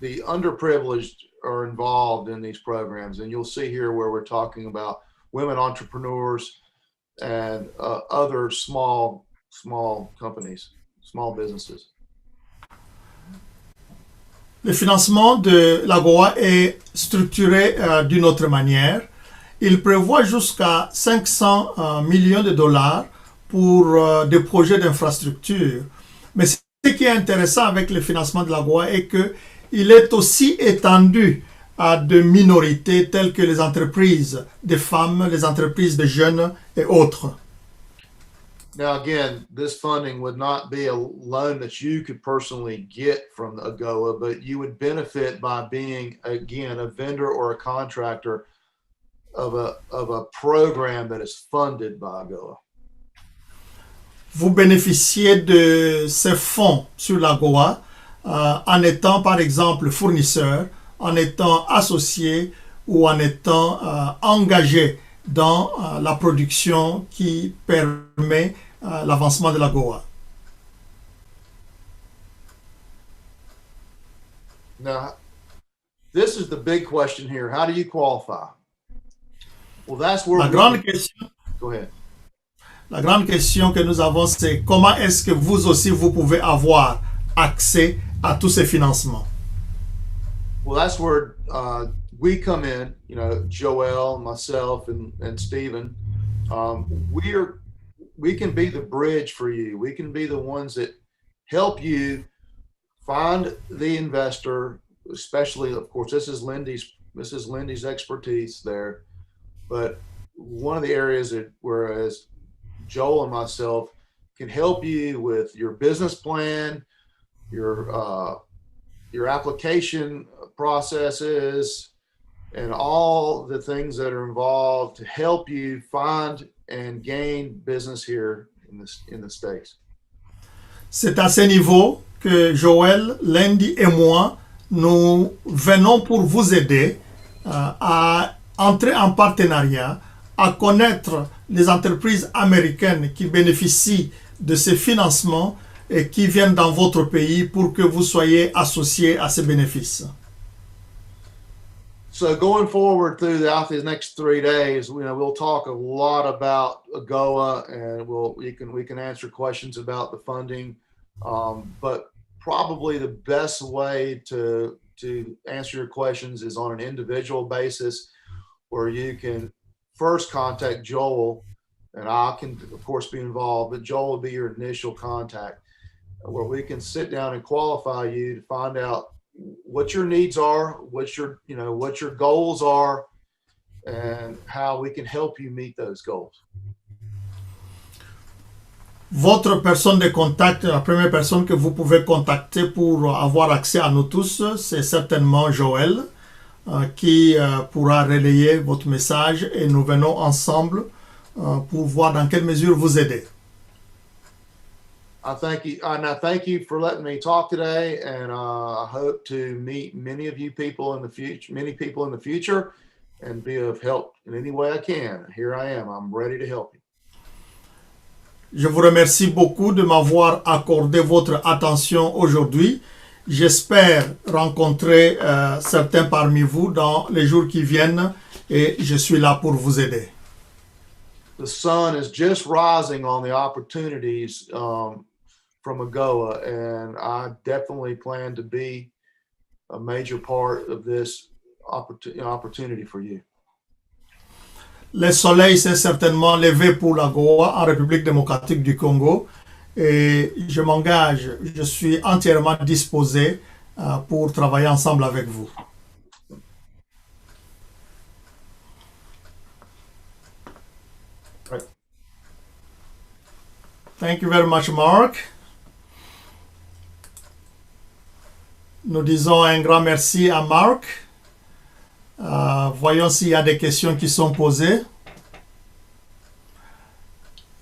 underprivileged are involved in these programs. And you'll see here where we're talking about women entrepreneurs and other small companies, small businesses. Le financement de l'AGOA est structuré d'une autre manière. Il prévoit jusqu'à 500 millions de dollars pour des projets d'infrastructure. Mais ce qui est intéressant avec le financement de l'AGOA est qu'il est aussi étendu à de minorités telles que les entreprises de femmes, les entreprises de jeunes et autres. Now, again, this funding would not be a loan that you could personally get from the AGOA, but you would benefit by being, again, a vendor or a contractor of a program that is funded by AGOA. Vous bénéficiez de ces fonds sur l'AGOA en étant, par exemple, fournisseur, en étant associé ou en étant engagé dans la production qui permet l'avancement de l'AGOA. Now, this is the big question here. How do you qualify? Well, that's where Go ahead. La grande question que nous avons, c'est comment est-ce que vous aussi, vous pouvez avoir accès à tous ces financements? Well, that's where we come in, Joel, myself, and Stephen. We can be the bridge for you. We can be the ones that help you find the investor, especially, of course, this is Lindy's expertise there. But one of the areas that, whereas Joel and myself can help you with your business plan, your application processes, and all the things that are involved to help you find and gain business here in the States. C'est à ce niveau que Joël, Lindy et moi, nous venons pour vous aider à entrer en partenariat, à connaître les entreprises américaines qui bénéficient de ces financements et qui viennent dans votre pays pour que vous soyez associés à ces bénéfices. So going forward throughout these next 3 days, we'll talk a lot about AGOA, and we can answer questions about the funding. But probably the best way to answer your questions is on an individual basis, where you can first contact Joel, and I can of course be involved, but Joel will be your initial contact, where we can sit down and qualify you to find out what your needs are, what your goals are, and how we can help you meet those goals. Votre personne de contact, la première personne que vous pouvez contacter pour avoir accès à nous tous, c'est certainement Joël, qui pourra relayer votre message et nous venons ensemble pour voir dans quelle mesure vous aider. I thank you for letting me talk today, and I hope to meet many people in the future, and be of help in any way I can. Here I am. I'm ready to help you. Je vous remercie beaucoup de m'avoir accordé votre attention aujourd'hui. J'espère rencontrer certains parmi vous dans les jours qui viennent et je suis là pour vous aider. The sun is just rising on the opportunities from AGOA, and I definitely plan to be a major part of this opportunity for you. Le soleil s'est certainement levé pour l'AGOA en République démocratique du Congo et je m'engage, je suis entièrement disposé pour travailler ensemble avec vous. Right. Thank you very much, Mark. Nous disons un grand merci à Mark. Voyons s'il y a des questions qui sont posées.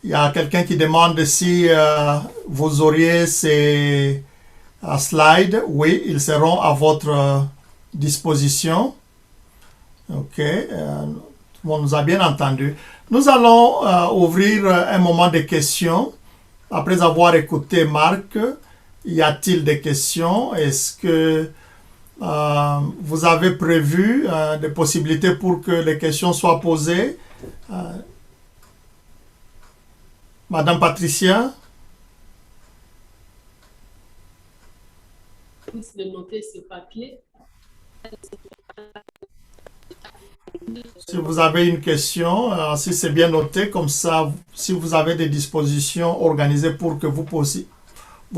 Il y a quelqu'un qui demande si vous auriez ces slides. Oui, ils seront à votre disposition. OK. Tout le monde nous a bien entendu. Nous allons ouvrir un moment de questions. Après avoir écouté Marc, y a-t-il des questions? Est-ce que vous avez prévu des possibilités pour que les questions soient posées? Madame Patricia? De noter ce papier. Si vous avez une question, si c'est bien noté, comme ça, si vous avez des dispositions organisées pour que vous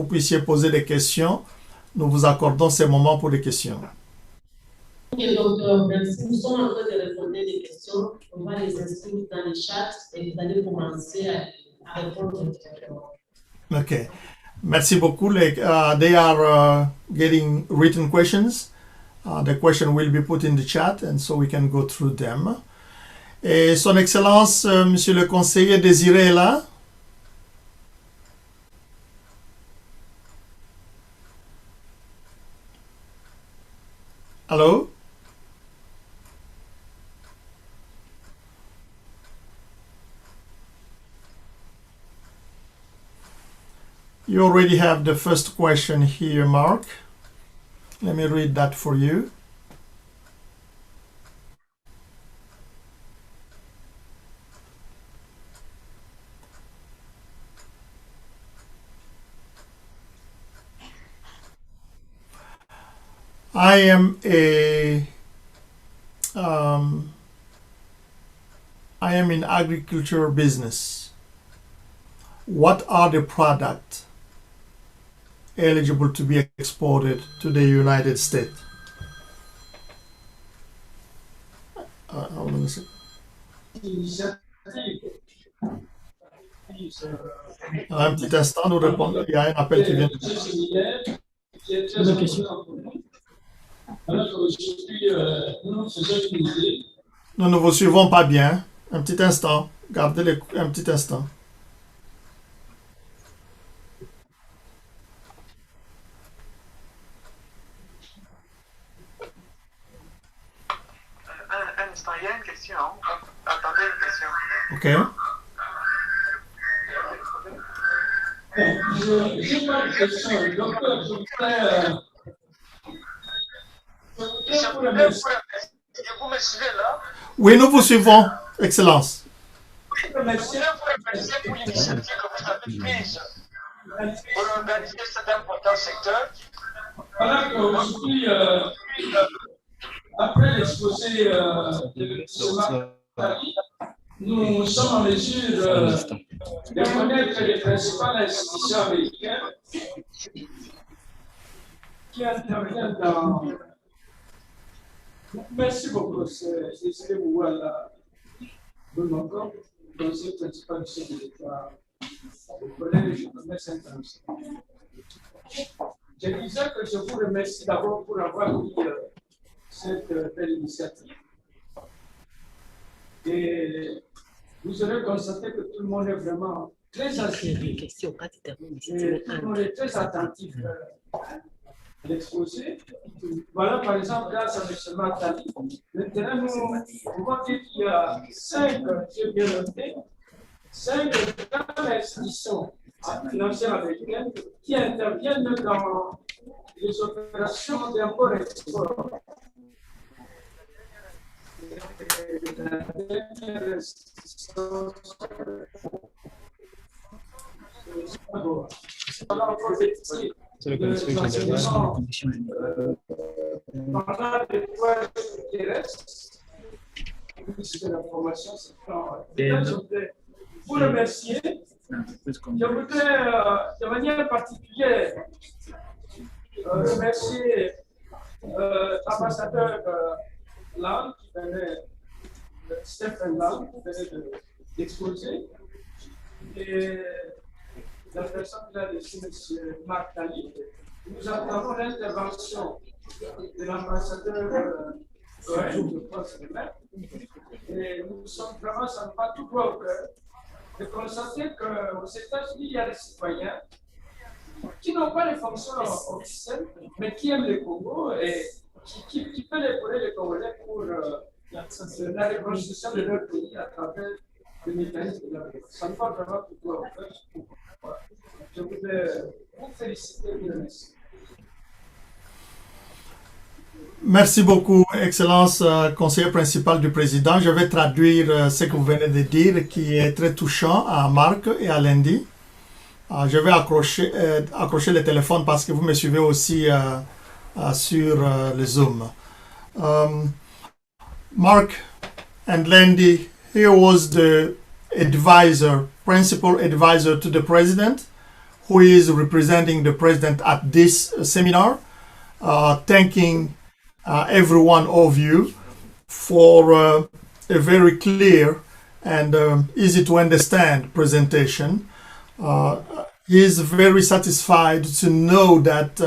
puissiez poser des questions, nous vous accordons ces moments pour des questions. Ok, donc merci. Nous sommes en train de répondre des questions. On va les inscrire dans le chat et vous allez commencer à répondre. Okay. Merci beaucoup. They are getting written questions. The question will be put in the chat and so we can go through them. Et Son Excellence, Monsieur le Conseiller Désiré est là? Hello? You already have the first question here, Mark. Let me read that for you. I am in agriculture business. What are the products eligible to be exported to the United States? Hold on a second. Un petit instant, nous répondons. Il y a un appel qui vient. Alors qu'aujourd'hui, nous faisons une idée. Nous ne vous suivons pas bien. Un petit instant. Gardez un petit instant. Un instant, il y a une question. Attendez une question. OK. J'ai pas de question. Donc, je voudrais vous remercier. Vous me suivez là? Oui, nous vous suivons, Excellence. Je voulais vous remercier pour l'initiative que vous avez prise pour organiser cet important secteur. Voilà qu'aujourd'hui, après l'exposé de ce matin, nous sommes en mesure de connaître les principales institutions américaines qui interviennent dans... Merci beaucoup. C'est décidé de vous voir là. Bon encore, conseiller principal du chef de l'État, au collège de commerce international. Je disais que je vous remercie d'abord pour avoir pris cette belle initiative. Et vous aurez constaté que tout le monde est vraiment très attentif. Tout le monde est très attentif à l'exposé. Voilà, par exemple, grâce à M. Matali, maintenant, nous pouvons dire qu'il y a 5, j'ai bien noté, 5 grandes institutions financières américaines qui interviennent dans les opérations d'import-export. La dernière institution, c'est le conseil général. Pendant les fois qui restent, c'est la formation, c'est je voudrais vous remercier. Je voudrais de manière particulière remercier l'ambassadeur Lang, qui venait, Stephen Lang, qui venait d'exposer, et la personne qui a laissé M. Marc Tali. Nous attendons l'intervention de l'ambassadeur et nous sommes vraiment, ça ne va tout droit au cœur, de constater qu'aux États-Unis, il y a des citoyens qui n'ont pas les fonctions officielles, mais qui aiment le Congo et qui peuvent épauler les Congolais pour la reconstruction de leur pays à travers le mécanisme de la paix. Ça ne va vraiment tout droit au cœur. Je voudrais vous féliciter et vous remercier. Merci beaucoup, Excellence, conseiller principal du président. Je vais traduire ce que vous venez de dire, qui est très touchant à Marc et à Lindy. Je vais accrocher le téléphone parce que vous me suivez aussi sur le Zoom. Mark and Lindy, here was the advisor, principal advisor to the president, who is representing the president at this seminar, thanking every one of you for a very clear and easy to understand presentation. He is very satisfied to know that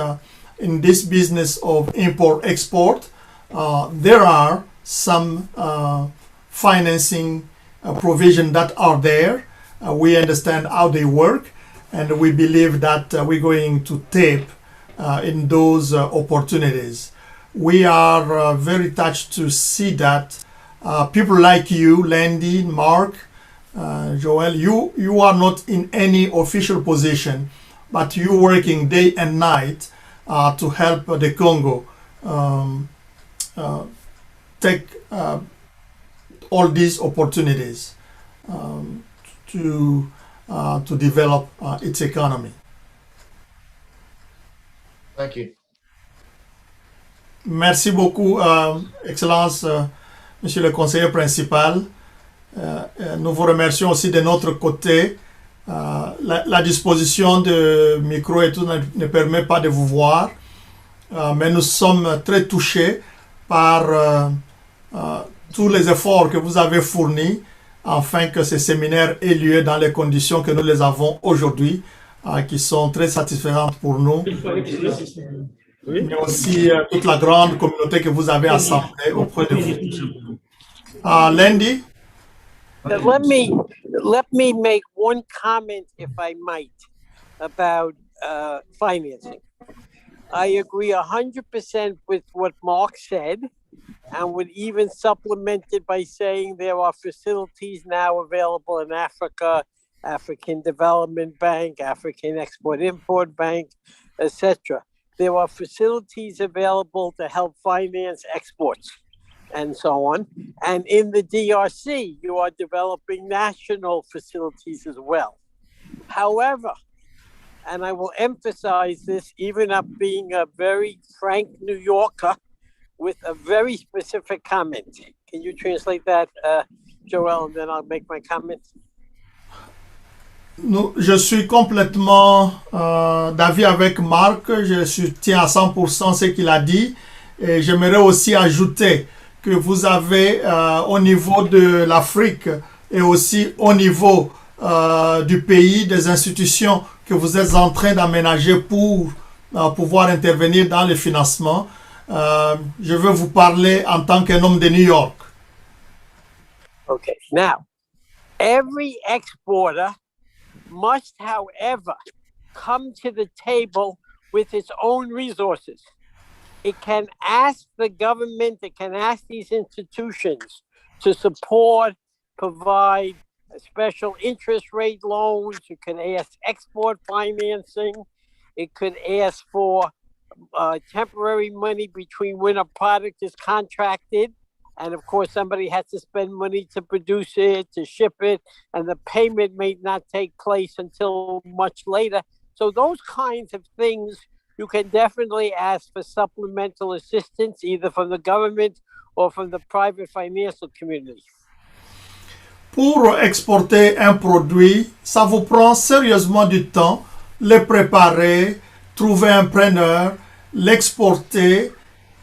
in this business of import-export, there are some financing provisions that are there. We understand how they work, and we believe that we're going to tap in those opportunities. We are very touched to see that people like you, Landy, Mark, Joel, you are not in any official position, but you're working day and night to help the Congo take all these opportunities to develop its economy. Thank you. Merci beaucoup, Excellence, Monsieur le conseiller principal. Nous vous remercions aussi de notre côté. La disposition de micro et tout ne permet pas de vous voir, mais nous sommes très touchés par tous les efforts que vous avez fournis afin que ce séminaire ait lieu dans les conditions que nous les avons aujourd'hui, qui sont très satisfaisantes pour nous. mais aussi toute la grande communauté que vous avez assemblée auprès de vous. Lundi, Let me make one comment, if I might, about financing. I agree 100% with what Mark said, and would even supplement it by saying there are facilities now available in Africa, African Development Bank, African Export-Import Bank, etc. There are facilities available to help finance exports and so on. And in the DRC, you are developing national facilities as well. However, and I will emphasize this, even up being a very frank New Yorker with a very specific comment. Can you translate that, Joel, and then I'll make my comment? Je suis complètement d'avis avec Marc. Je soutiens à 100% ce qu'il a dit. Et j'aimerais aussi ajouter que vous avez au niveau de l'Afrique et aussi au niveau du pays des institutions que vous êtes en train d'aménager pour pouvoir intervenir dans le financement. Je veux vous parler en tant qu'un homme de New York. Okay. Now, every exporter must, however, come to the table with its own resources. It can ask the government, it can ask these institutions to support, provide special interest rate loans. It can ask export financing. It could ask for temporary money between when a product is contracted. And of course, somebody has to spend money to produce it, to ship it, and the payment may not take place until much later. So those kinds of things, you can definitely ask for supplemental assistance, either from the government or from the private financial community. Pour exporter un produit, ça vous prend sérieusement du temps, le préparer, trouver un preneur, l'exporter.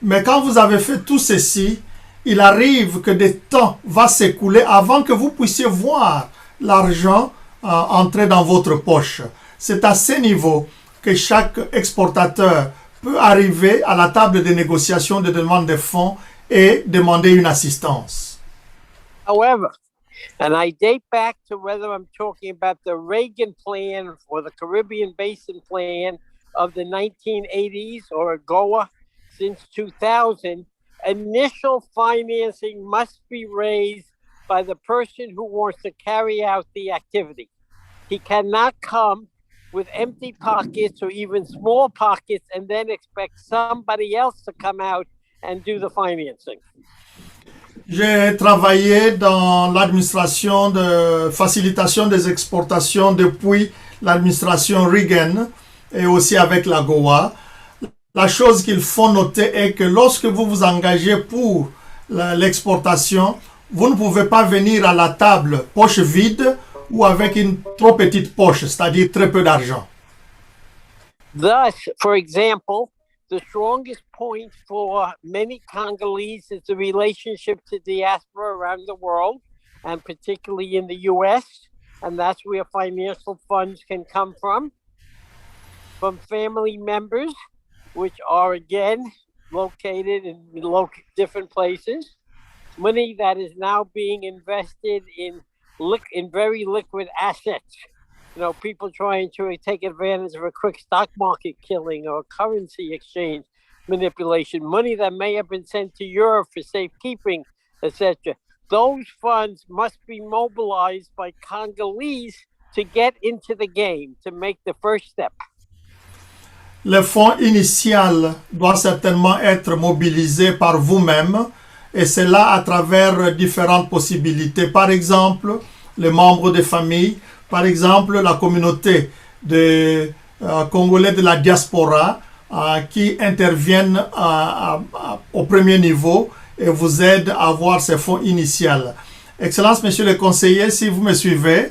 Mais quand vous avez fait tout ceci, il arrive que des temps va s'écouler avant que vous puissiez voir l'argent entrer dans votre poche. C'est à ce niveau que chaque exportateur peut arriver à la table de négociation de demande de fonds et demander une assistance. However, and I date back to whether I'm talking about the Reagan plan or the Caribbean Basin plan of the 1980s or AGOA since 2000, initial financing must be raised by the person who wants to carry out the activity. He cannot come with empty pockets or even small pockets and then expect somebody else to come out and do the financing. J'ai travaillé dans l'administration de facilitation des exportations depuis l'administration Reagan et aussi avec l'AGOA. La chose qu'il faut noter est que lorsque vous vous engagez pour l'exportation, vous ne pouvez pas venir à la table poche vide ou avec une trop petite poche, c'est-à-dire très peu d'argent. Thus, for example, the strongest point for many Congolese is the relationship to diaspora around the world, and particularly in the U.S., and that's where financial funds can come from family members, which are, again, located in different places. Money that is now being invested in very liquid assets. You know, people trying to take advantage of a quick stock market killing or currency exchange manipulation, money that may have been sent to Europe for safekeeping, etc. Those funds must be mobilized by Congolese to get into the game, to make the first step. Le fonds initial doit certainement être mobilisé par vous-même, et cela à travers différentes possibilités. Par exemple, les membres des familles, par exemple, la communauté de Congolais de la diaspora qui interviennent au premier niveau et vous aident à avoir ces fonds initiaux. Excellence, Monsieur le conseiller, si vous me suivez,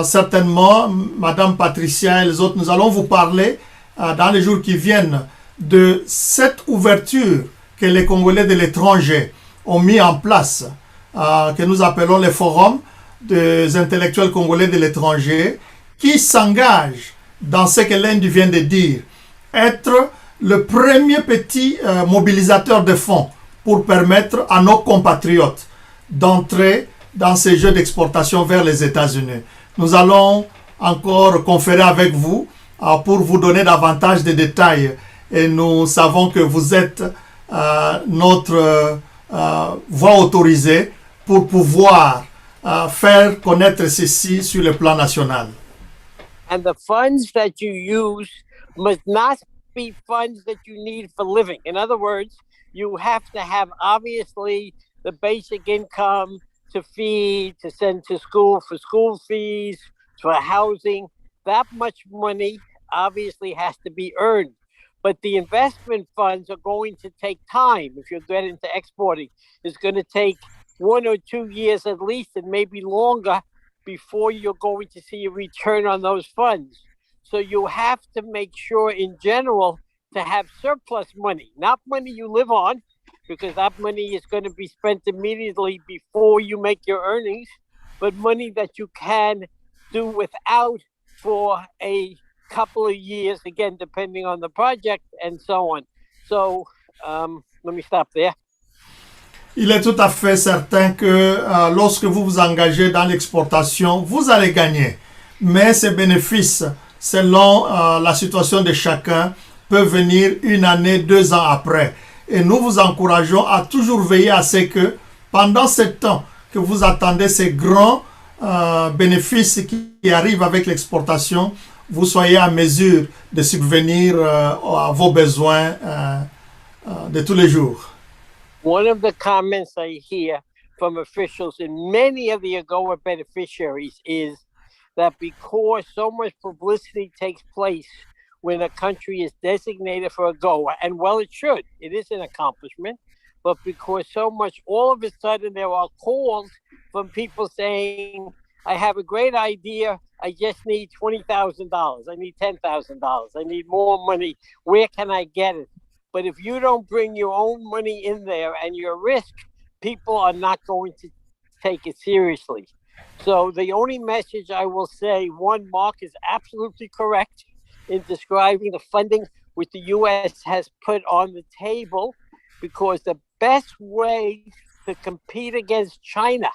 certainement, Madame Patricia et les autres, nous allons vous parler dans les jours qui viennent de cette ouverture que les Congolais de l'étranger ont mis en place, que nous appelons les forums des intellectuels congolais de l'étranger, qui s'engagent dans ce que Lundi vient de dire, être le premier petit mobilisateur de fonds pour permettre à nos compatriotes d'entrer dans ces jeux d'exportation vers les États-Unis. Nous allons encore conférer avec vous pour vous donner davantage de détails. Et nous savons que vous êtes notre voix autorisée pour pouvoir faire connaître ceci sur le plan national. And the funds that you use must not be funds that you need for living. In other words, you have to have obviously the basic income to feed, to send to school for school fees, for housing. That much money obviously has to be earned. But the investment funds are going to take time. If you get into exporting, it's going to take 1 or 2 years at least, and maybe longer, before you're going to see a return on those funds. So you have to make sure in general to have surplus money, not money you live on, because that money is going to be spent immediately before you make your earnings, but money that you can do without for a couple of years, again, depending on the project and so on. So let me stop there. Il est tout à fait certain que lorsque vous vous engagez dans l'exportation, vous allez gagner. Mais ces bénéfices, selon la situation de chacun, peuvent venir 1 année, 2 ans après. Et nous vous encourageons à toujours veiller à ce que pendant ce temps que vous attendez ces grands bénéfices qui arrivent avec l'exportation, vous soyez en mesure de subvenir à vos besoins de tous les jours. One of the comments I hear from officials and many of the AGOA beneficiaries is that because so much publicity takes place when a country is designated for AGOA, and well, it should, it is an accomplishment, but because so much, all of a sudden there are calls from people saying, I have a great idea, I just need $20,000, I need $10,000, I need more money, where can I get it? But if you don't bring your own money in there and your risk, people are not going to take it seriously. So the only message I will say, one, Mark is absolutely correct in describing the funding which the U.S. has put on the table, because the best way to compete against China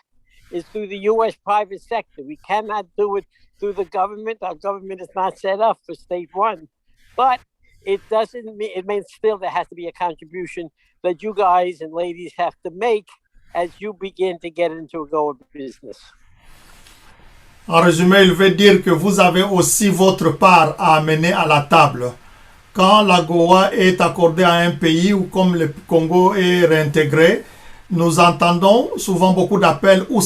is through the U.S. private sector. We cannot do it through the government. Our government is not set up for state run. But it doesn't mean, it means still there has to be a contribution that you guys and ladies have to make as you begin to get into a go business. En résumé, il veut dire que vous avez aussi votre part à amener à la table. Quand l'AGOA est accordée à un pays ou comme le Congo est réintégré, nous entendons souvent beaucoup d'appels où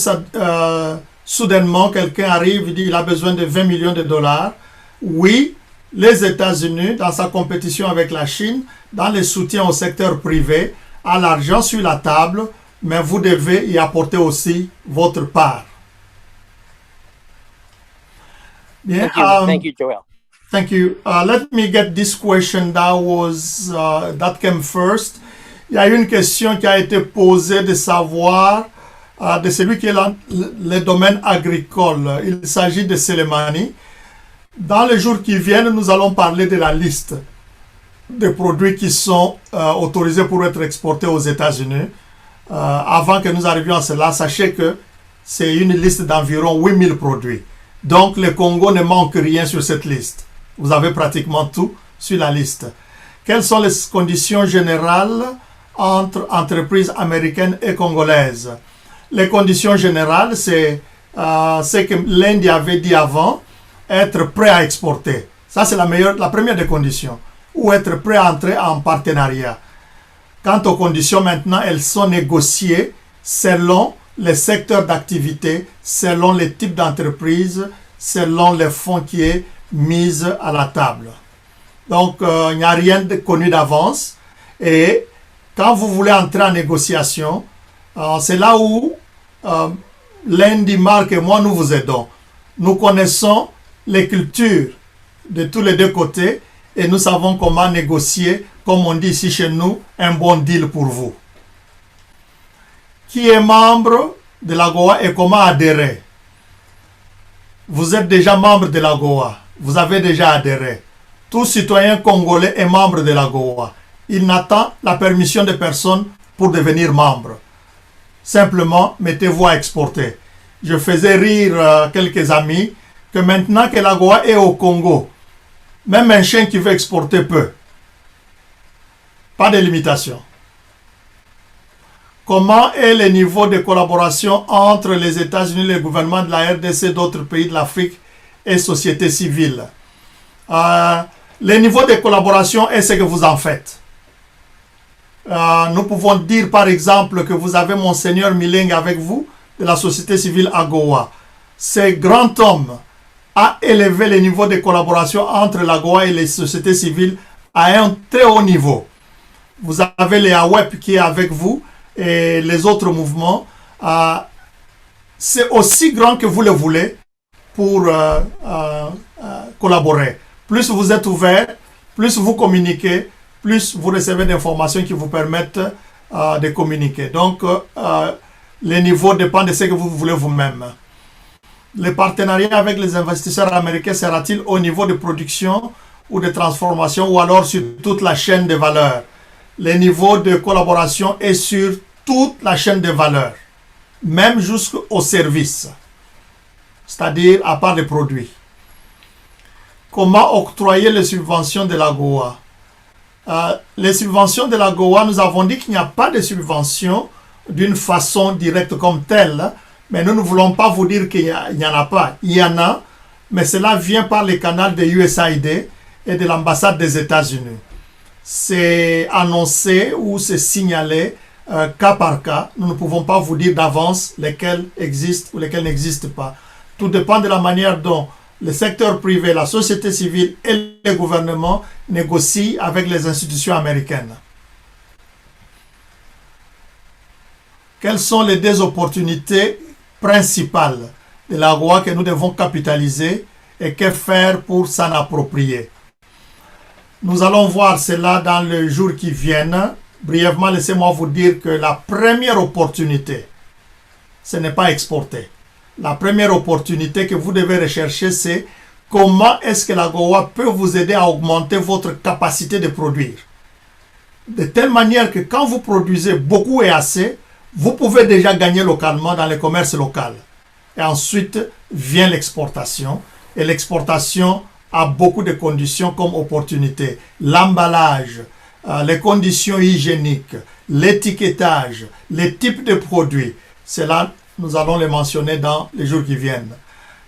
soudainement quelqu'un arrive et dit qu'il a besoin de 20 millions de dollars. Oui, les États-Unis, dans sa compétition avec la Chine, dans le soutien au secteur privé, a l'argent sur la table, mais vous devez y apporter aussi votre part. Yeah, Thank you, Joel. Thank you. Let me get this question that came first. Il y a une question qui a été posée de savoir de celui qui est dans le domaine agricole. Il s'agit de Selemani. Dans les jours qui viennent, nous allons parler de la liste des produits qui sont autorisés pour être exportés aux États-Unis. Avant que nous arrivions à cela, sachez que c'est une liste d'environ 8000 produits. Donc, le Congo ne manque rien sur cette liste. Vous avez pratiquement tout sur la liste. Quelles sont les conditions générales entre entreprises américaines et congolaises? Les conditions générales, c'est ce que l'Inde avait dit avant, être prêt à exporter. Ça, c'est la première des conditions. Ou être prêt à entrer en partenariat. Quant aux conditions maintenant, elles sont négociées selon les secteurs d'activité, selon les types d'entreprises, selon les fonds qui est mis à la table. Donc, il n'y a rien de connu d'avance. Et quand vous voulez entrer en négociation, c'est là où l'Inde, Marc et moi, nous vous aidons. Nous connaissons les cultures de tous les deux côtés et nous savons comment négocier, comme on dit ici chez nous, un bon deal pour vous. Qui est membre de l'AGOA et comment adhérer? Vous êtes déjà membre de l'AGOA. Vous avez déjà adhéré. Tout citoyen congolais est membre de l'AGOA. Il n'attend la permission de personne pour devenir membre. Simplement, mettez-vous à exporter. Je faisais rire quelques amis que maintenant que l'AGOA est au Congo, même un chien qui veut exporter peut. Pas de limitation. Comment est le niveau de collaboration entre les États-Unis, le gouvernement de la RDC et d'autres pays de l'Afrique et société civile? Le niveau de collaboration est ce que vous en faites. Nous pouvons dire par exemple que vous avez Monseigneur Mileng avec vous de la société civile AGOA. Ce grand homme a élevé le niveau de collaboration entre l'AGOA et les sociétés civiles à un très haut niveau. Vous avez les AWEP qui est avec vous et les autres mouvements. C'est aussi grand que vous le voulez pour collaborer. Plus vous êtes ouvert, plus vous communiquez, plus vous recevez d'informations qui vous permettent de communiquer. Donc, le niveau dépend de ce que vous voulez vous-même. Le partenariat avec les investisseurs américains sera-t-il au niveau de production ou de transformation ou alors sur toute la chaîne de valeur? Le niveau de collaboration est sur toute la chaîne de valeur, même jusqu'au service, c'est-à-dire à part les produits. Comment octroyer les subventions de l'AGOA? Les subventions de l'AGOA, nous avons dit qu'il n'y a pas de subventions d'une façon directe comme telle, mais nous ne voulons pas vous dire qu'il n'y en a pas. Il y en a, mais cela vient par les canaux de USAID et de l'ambassade des États-Unis. C'est annoncé ou c'est signalé cas par cas. Nous ne pouvons pas vous dire d'avance lesquels existent ou lesquels n'existent pas. Tout dépend de la manière dont le secteur privé, la société civile et le gouvernement négocient avec les institutions américaines. Quelles sont les deux opportunités principales de l'AGOA que nous devons capitaliser et que faire pour s'en approprier? Nous allons voir cela dans les jours qui viennent. Brièvement, laissez-moi vous dire que la première opportunité, ce n'est pas exporter. La première opportunité que vous devez rechercher, c'est comment est-ce que l'AGOA peut vous aider à augmenter votre capacité de produire. De telle manière que quand vous produisez beaucoup et assez, vous pouvez déjà gagner localement dans le commerce local. Et ensuite vient l'exportation. Et l'exportation a beaucoup de conditions comme opportunité. L'emballage, les conditions hygiéniques, l'étiquetage, les types de produits. Cela, nous allons les mentionner dans les jours qui viennent.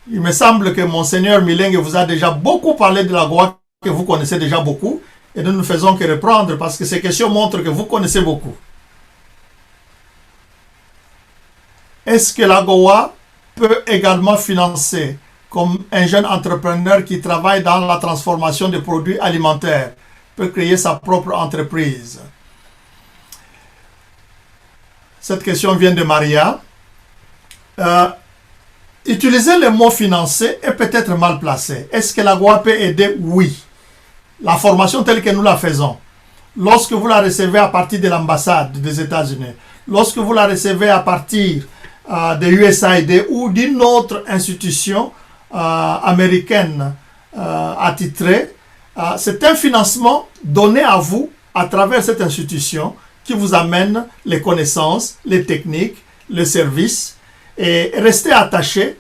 Il me semble que Monseigneur Mileng vous a déjà beaucoup parlé de l'AGOA, que vous connaissez déjà beaucoup, et nous ne faisons que reprendre parce que ces questions montrent que vous connaissez beaucoup. Est-ce que l'AGOA peut également financer, comme un jeune entrepreneur qui travaille dans la transformation de produits alimentaires, peut créer sa propre entreprise? Cette question vient de Maria. Utiliser le mot financer est peut-être mal placé. Est-ce que l'AGOA peut aider? Oui. La formation telle que nous la faisons, lorsque vous la recevez à partir de l'ambassade des États-Unis, lorsque vous la recevez à partir de USAID ou d'une autre institution américaine attitrée, c'est un financement donné à vous à travers cette institution qui vous amène les connaissances, les techniques, les services, et restez attachés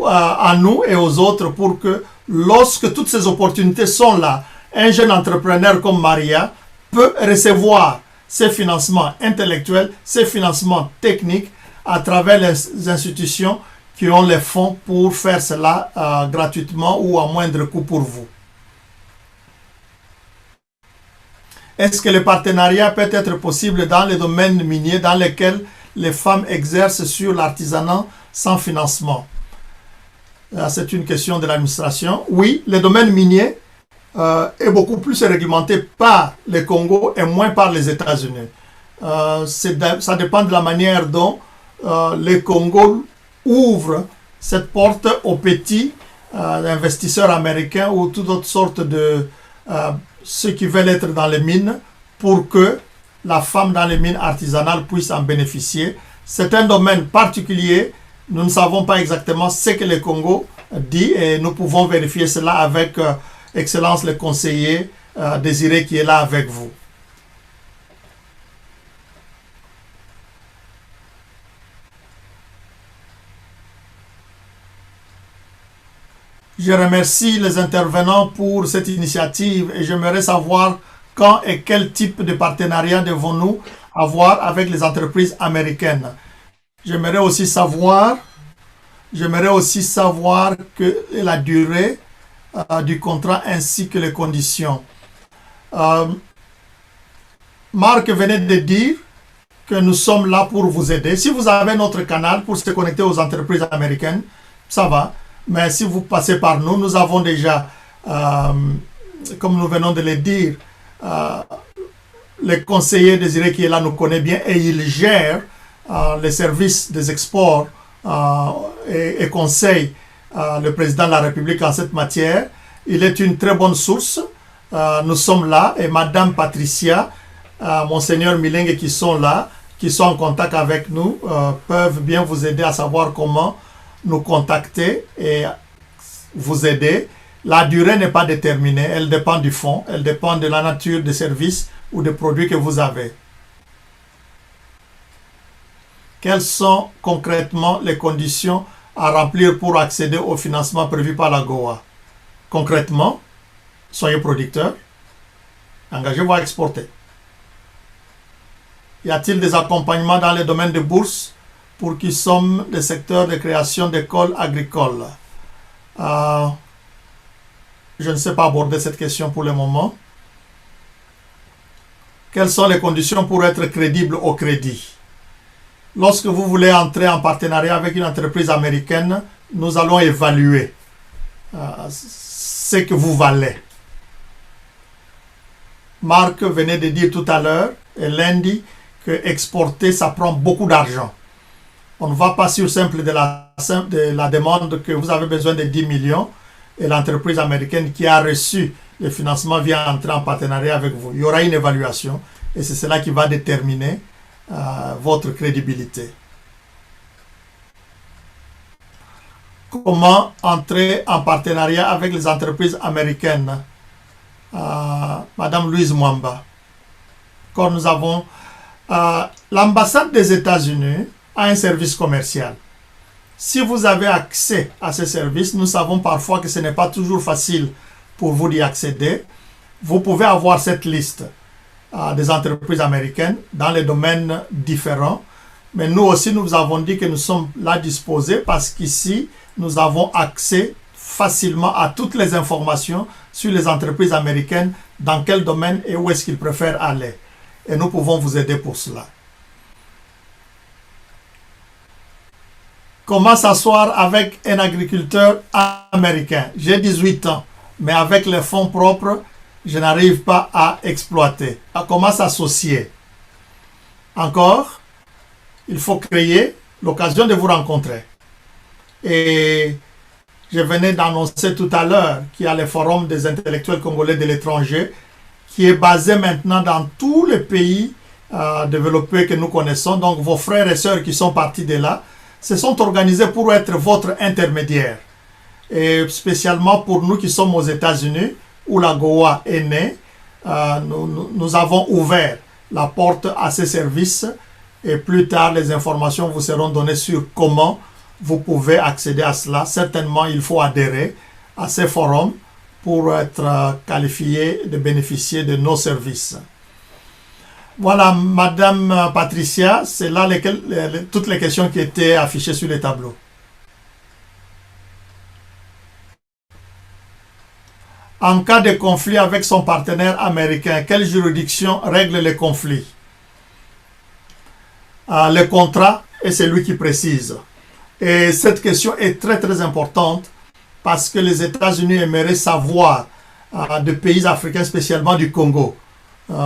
à nous et aux autres pour que lorsque toutes ces opportunités sont là, un jeune entrepreneur comme Maria peut recevoir ces financements intellectuels, ces financements techniques à travers les institutions qui ont les fonds pour faire cela gratuitement ou à moindre coût pour vous. Est-ce que le partenariat peut être possible dans les domaines miniers dans lesquels les femmes exercent sur l'artisanat sans financement? C'est une question de l'administration. Oui, le domaine minier est beaucoup plus réglementé par le Congo et moins par les États-Unis. Ça dépend de la manière dont le Congo ouvre cette porte aux petits investisseurs américains ou toutes autres sortes de ceux qui veulent être dans les mines pour que la femme dans les mines artisanales puisse en bénéficier. C'est un domaine particulier. Nous ne savons pas exactement ce que le Congo dit et nous pouvons vérifier cela avec Excellence le conseiller Désiré qui est là avec vous. Je remercie les intervenants pour cette initiative et j'aimerais savoir quand et quel type de partenariat devons-nous avoir avec les entreprises américaines. J'aimerais aussi savoir que la durée du contrat ainsi que les conditions. Marc venait de dire que nous sommes là pour vous aider. Si vous avez notre canal pour se connecter aux entreprises américaines, ça va. Mais si vous passez par nous, nous avons déjà, comme nous venons de le dire, le conseiller Désiré qui est là nous connaît bien et il gère les services des exports et conseille le président de la République en cette matière. Il est une très bonne source. Nous sommes là et Madame Patricia, Monseigneur Milengue qui sont là, qui sont en contact avec nous, peuvent bien vous aider à savoir comment nous contacter et vous aider. La durée n'est pas déterminée, elle dépend du fonds, elle dépend de la nature des services ou des produits que vous avez. Quelles sont concrètement les conditions à remplir pour accéder au financement prévu par l'AGOA? Concrètement, soyez producteur, engagez-vous à exporter. Y a-t-il des accompagnements dans les domaines de bourse pour qui sommes des secteurs de création d'écoles agricoles? Je ne sais pas aborder cette question pour le moment. Quelles sont les conditions pour être crédible au crédit? Lorsque vous voulez entrer en partenariat avec une entreprise américaine, nous allons évaluer ce que vous valez. Marc venait de dire tout à l'heure, et lundi, que exporter, ça prend beaucoup d'argent. On ne va pas sur simple de la demande que vous avez besoin de 10 millions et l'entreprise américaine qui a reçu le financement vient entrer en partenariat avec vous. Il y aura une évaluation et c'est cela qui va déterminer votre crédibilité. Comment entrer en partenariat avec les entreprises américaines? Madame Louise Mwamba. Quand nous avons l'ambassade des États-Unis a un service commercial. Si vous avez accès à ce service, nous savons parfois que ce n'est pas toujours facile pour vous d'y accéder. Vous pouvez avoir cette liste des entreprises américaines dans les domaines différents. Mais nous aussi, nous avons dit que nous sommes là disposés parce qu'ici, nous avons accès facilement à toutes les informations sur les entreprises américaines, dans quel domaine et où est-ce qu'ils préfèrent aller. Et nous pouvons vous aider pour cela. Comment s'asseoir avec un agriculteur américain? J'ai 18 ans, mais avec les fonds propres, je n'arrive pas à exploiter. Comment s'associer? Encore, il faut créer l'occasion de vous rencontrer. Et je venais d'annoncer tout à l'heure qu'il y a le Forum des intellectuels congolais de l'étranger qui est basé maintenant dans tous les pays développés que nous connaissons. Donc vos frères et sœurs qui sont partis de là se sont organisés pour être votre intermédiaire. Et spécialement pour nous qui sommes aux États-Unis, où l'AGOA est née, nous avons ouvert la porte à ces services et plus tard les informations vous seront données sur comment vous pouvez accéder à cela. Certainement, il faut adhérer à ces forums pour être qualifié de bénéficier de nos services. Voilà, Madame Patricia, c'est là toutes les questions qui étaient affichées sur les tableaux. En cas de conflit avec son partenaire américain, quelle juridiction règle les conflits? Le contrat est celui qui précise. Et cette question est très très importante parce que les États-Unis aimeraient savoir de pays africains, spécialement du Congo,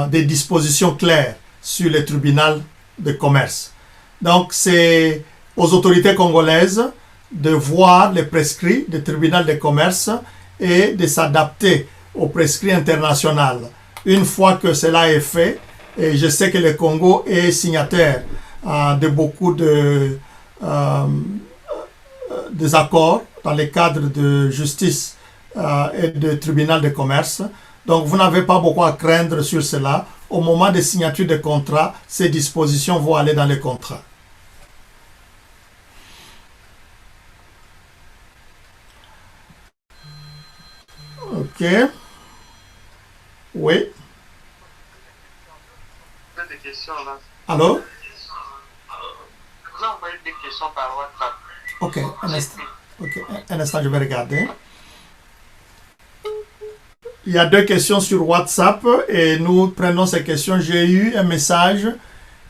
des dispositions claires sur les tribunaux de commerce. Donc c'est aux autorités congolaises de voir les prescrits des tribunaux de commerce et de s'adapter aux prescrits internationaux. Une fois que cela est fait, et je sais que le Congo est signataire de beaucoup des accords dans le cadre de justice et de tribunal de commerce. Donc, vous n'avez pas beaucoup à craindre sur cela. Au moment de signature des contrats, ces dispositions vont aller dans les contrats. OK. Oui. Des questions là. Allô? Je vous ai envoyé des questions par WhatsApp. OK, un instant, je vais regarder. Il y a 2 questions sur WhatsApp et nous prenons ces questions. J'ai eu un message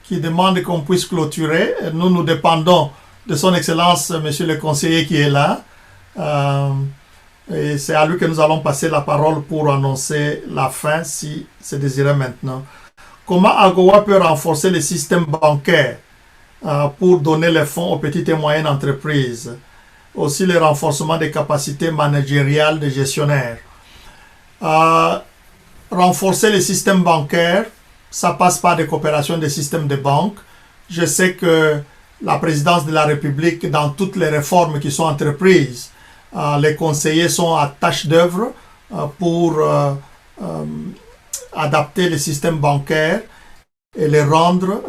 qui demande qu'on puisse clôturer. Nous dépendons de son Excellence, Monsieur le conseiller qui est là. Et c'est à lui que nous allons passer la parole pour annoncer la fin si c'est désiré maintenant. Comment AGOA peut renforcer le système bancaire pour donner les fonds aux petites et moyennes entreprises? Aussi le renforcement des capacités managériales des gestionnaires. Renforcer le système bancaire, ça passe par des coopérations des systèmes de banques. Je sais que la présidence de la République, dans toutes les réformes qui sont entreprises, les conseillers sont à tâche d'œuvre pour adapter le système bancaire et les rendre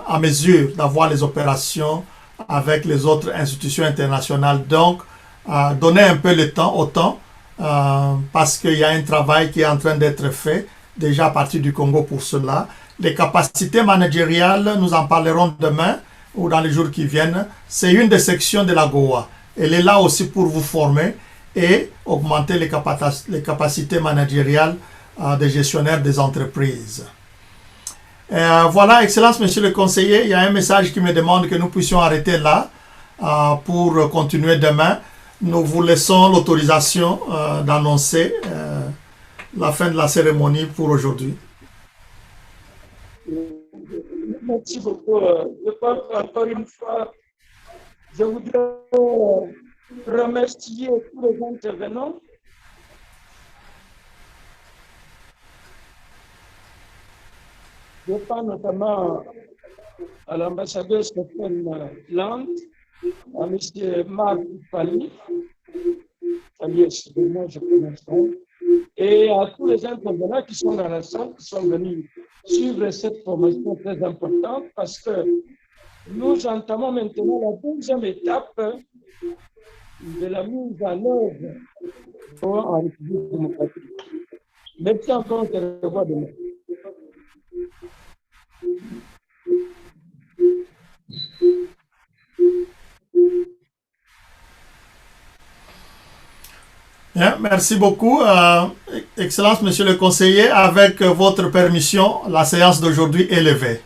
à mesure d'avoir les opérations avec les autres institutions internationales. Donc, donner un peu le temps au temps parce qu'il y a un travail qui est en train d'être fait déjà à partir du Congo pour cela. Les capacités managériales, nous en parlerons demain ou dans les jours qui viennent. C'est une des sections de l'AGOA. Elle est là aussi pour vous former et augmenter les capacités managériales des gestionnaires des entreprises. Voilà, Excellence, Monsieur le conseiller, il y a un message qui me demande que nous puissions arrêter là pour continuer demain. Nous vous laissons l'autorisation d'annoncer la fin de la cérémonie pour aujourd'hui. Merci beaucoup. Je pense encore une fois, je voudrais remercier tous les intervenants. Je pense notamment à l'ambassadeur Stéphane Land, à M. Marc Pali, je prononce, et à tous les intervenants qui sont dans la salle, qui sont venus suivre cette formation très importante parce que nous entamons maintenant la deuxième étape de la mise en œuvre en République démocratique. Merci encore, je te revois demain. Bien, merci beaucoup. Excellence, Monsieur le conseiller, avec votre permission, la séance d'aujourd'hui est levée.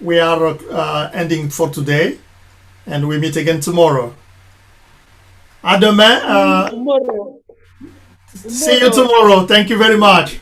We are ending for today and we meet again tomorrow. À demain. See you tomorrow. Thank you very much.